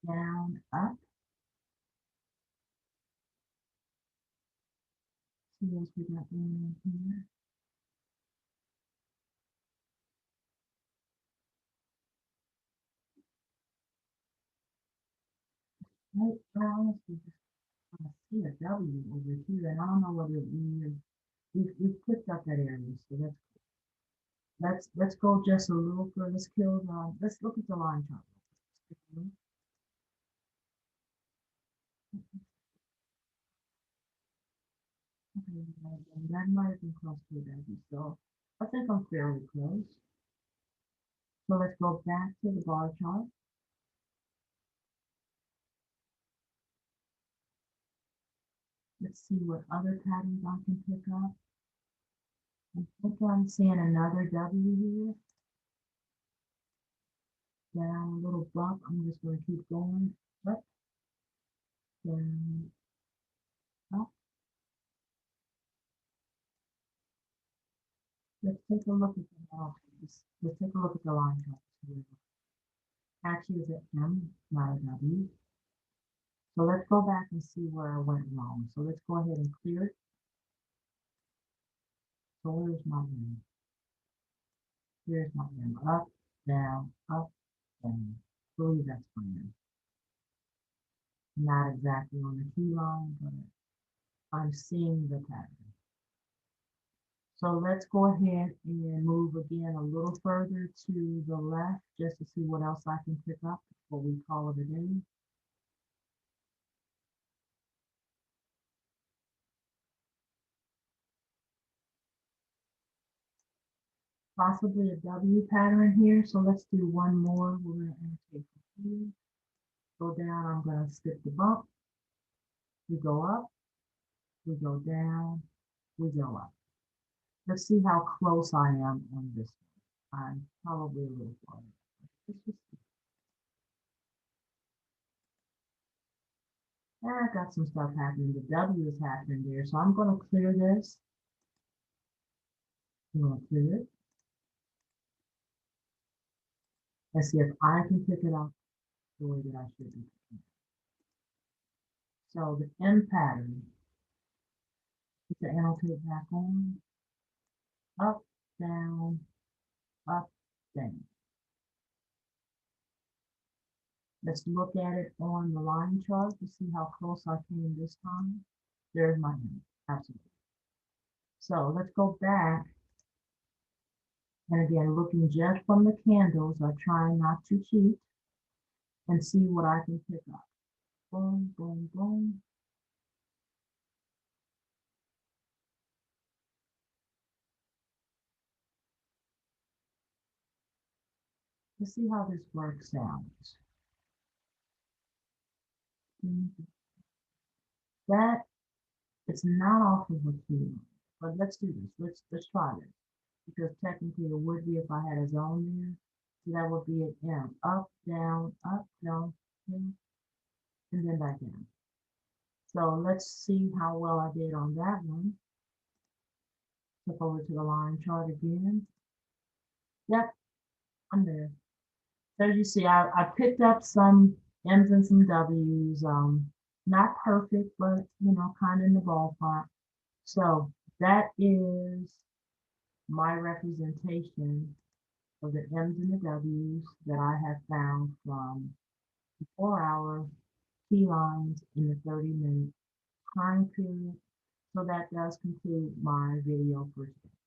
[SPEAKER 1] down, up. See what we got going on here. Right, I honestly just see a W over here, and I don't know whether it means we've picked up that area, so let's go just a little further. Let's look at the line chart. Okay, that might have been close to a W, so I think I'm fairly close. So let's go back to the bar chart. Let's see what other patterns I can pick up. I think I'm seeing another W here. Down a little bump. I'm just going to keep going. Up, down, up. Let's take a look at let's take a look at the line chart. Actually, is it M, not a W? So let's go back and see where I went wrong. So let's go ahead and clear it. So where's my M? Here's my M. Up, down, up, down. I believe that's my M. Not exactly on the key line, but I'm seeing the pattern. So let's go ahead and move again a little further to the left just to see what else I can pick up before we call it a day. Possibly a W pattern here. So let's do one more. We're going to annotate here. Go down. I'm going to skip the bump. We go up. We go down. We go up. Let's see how close I am on this one. I'm probably a little far. I got some stuff happening. The W is happening there. So I'm going to clear this. I'm going to clear it. Let's see if I can pick it up the way that I should be. So the M pattern, put the annotate back on, up, down, up, down. Let's look at it on the line chart to see how close I came this time. There's my hand, absolutely. So let's go back. And again, looking just from the candles, I try not to cheat and see what I can pick up. Boom, boom, boom. Let's see how this works out. That it's not off of a key, but let's do this. Let's try this because technically it would be if I had a zone there. So that would be an M, up, down, and then back down. So let's see how well I did on that one. Flip over to the line chart again. Yep, I'm there. So as you see, I picked up some M's and some W's. Not perfect, but kind of in the ballpark. So that is my representation of the M's and the W's that I have found from the 4-hour key lines in the 30-minute time period. So that does conclude my video for today.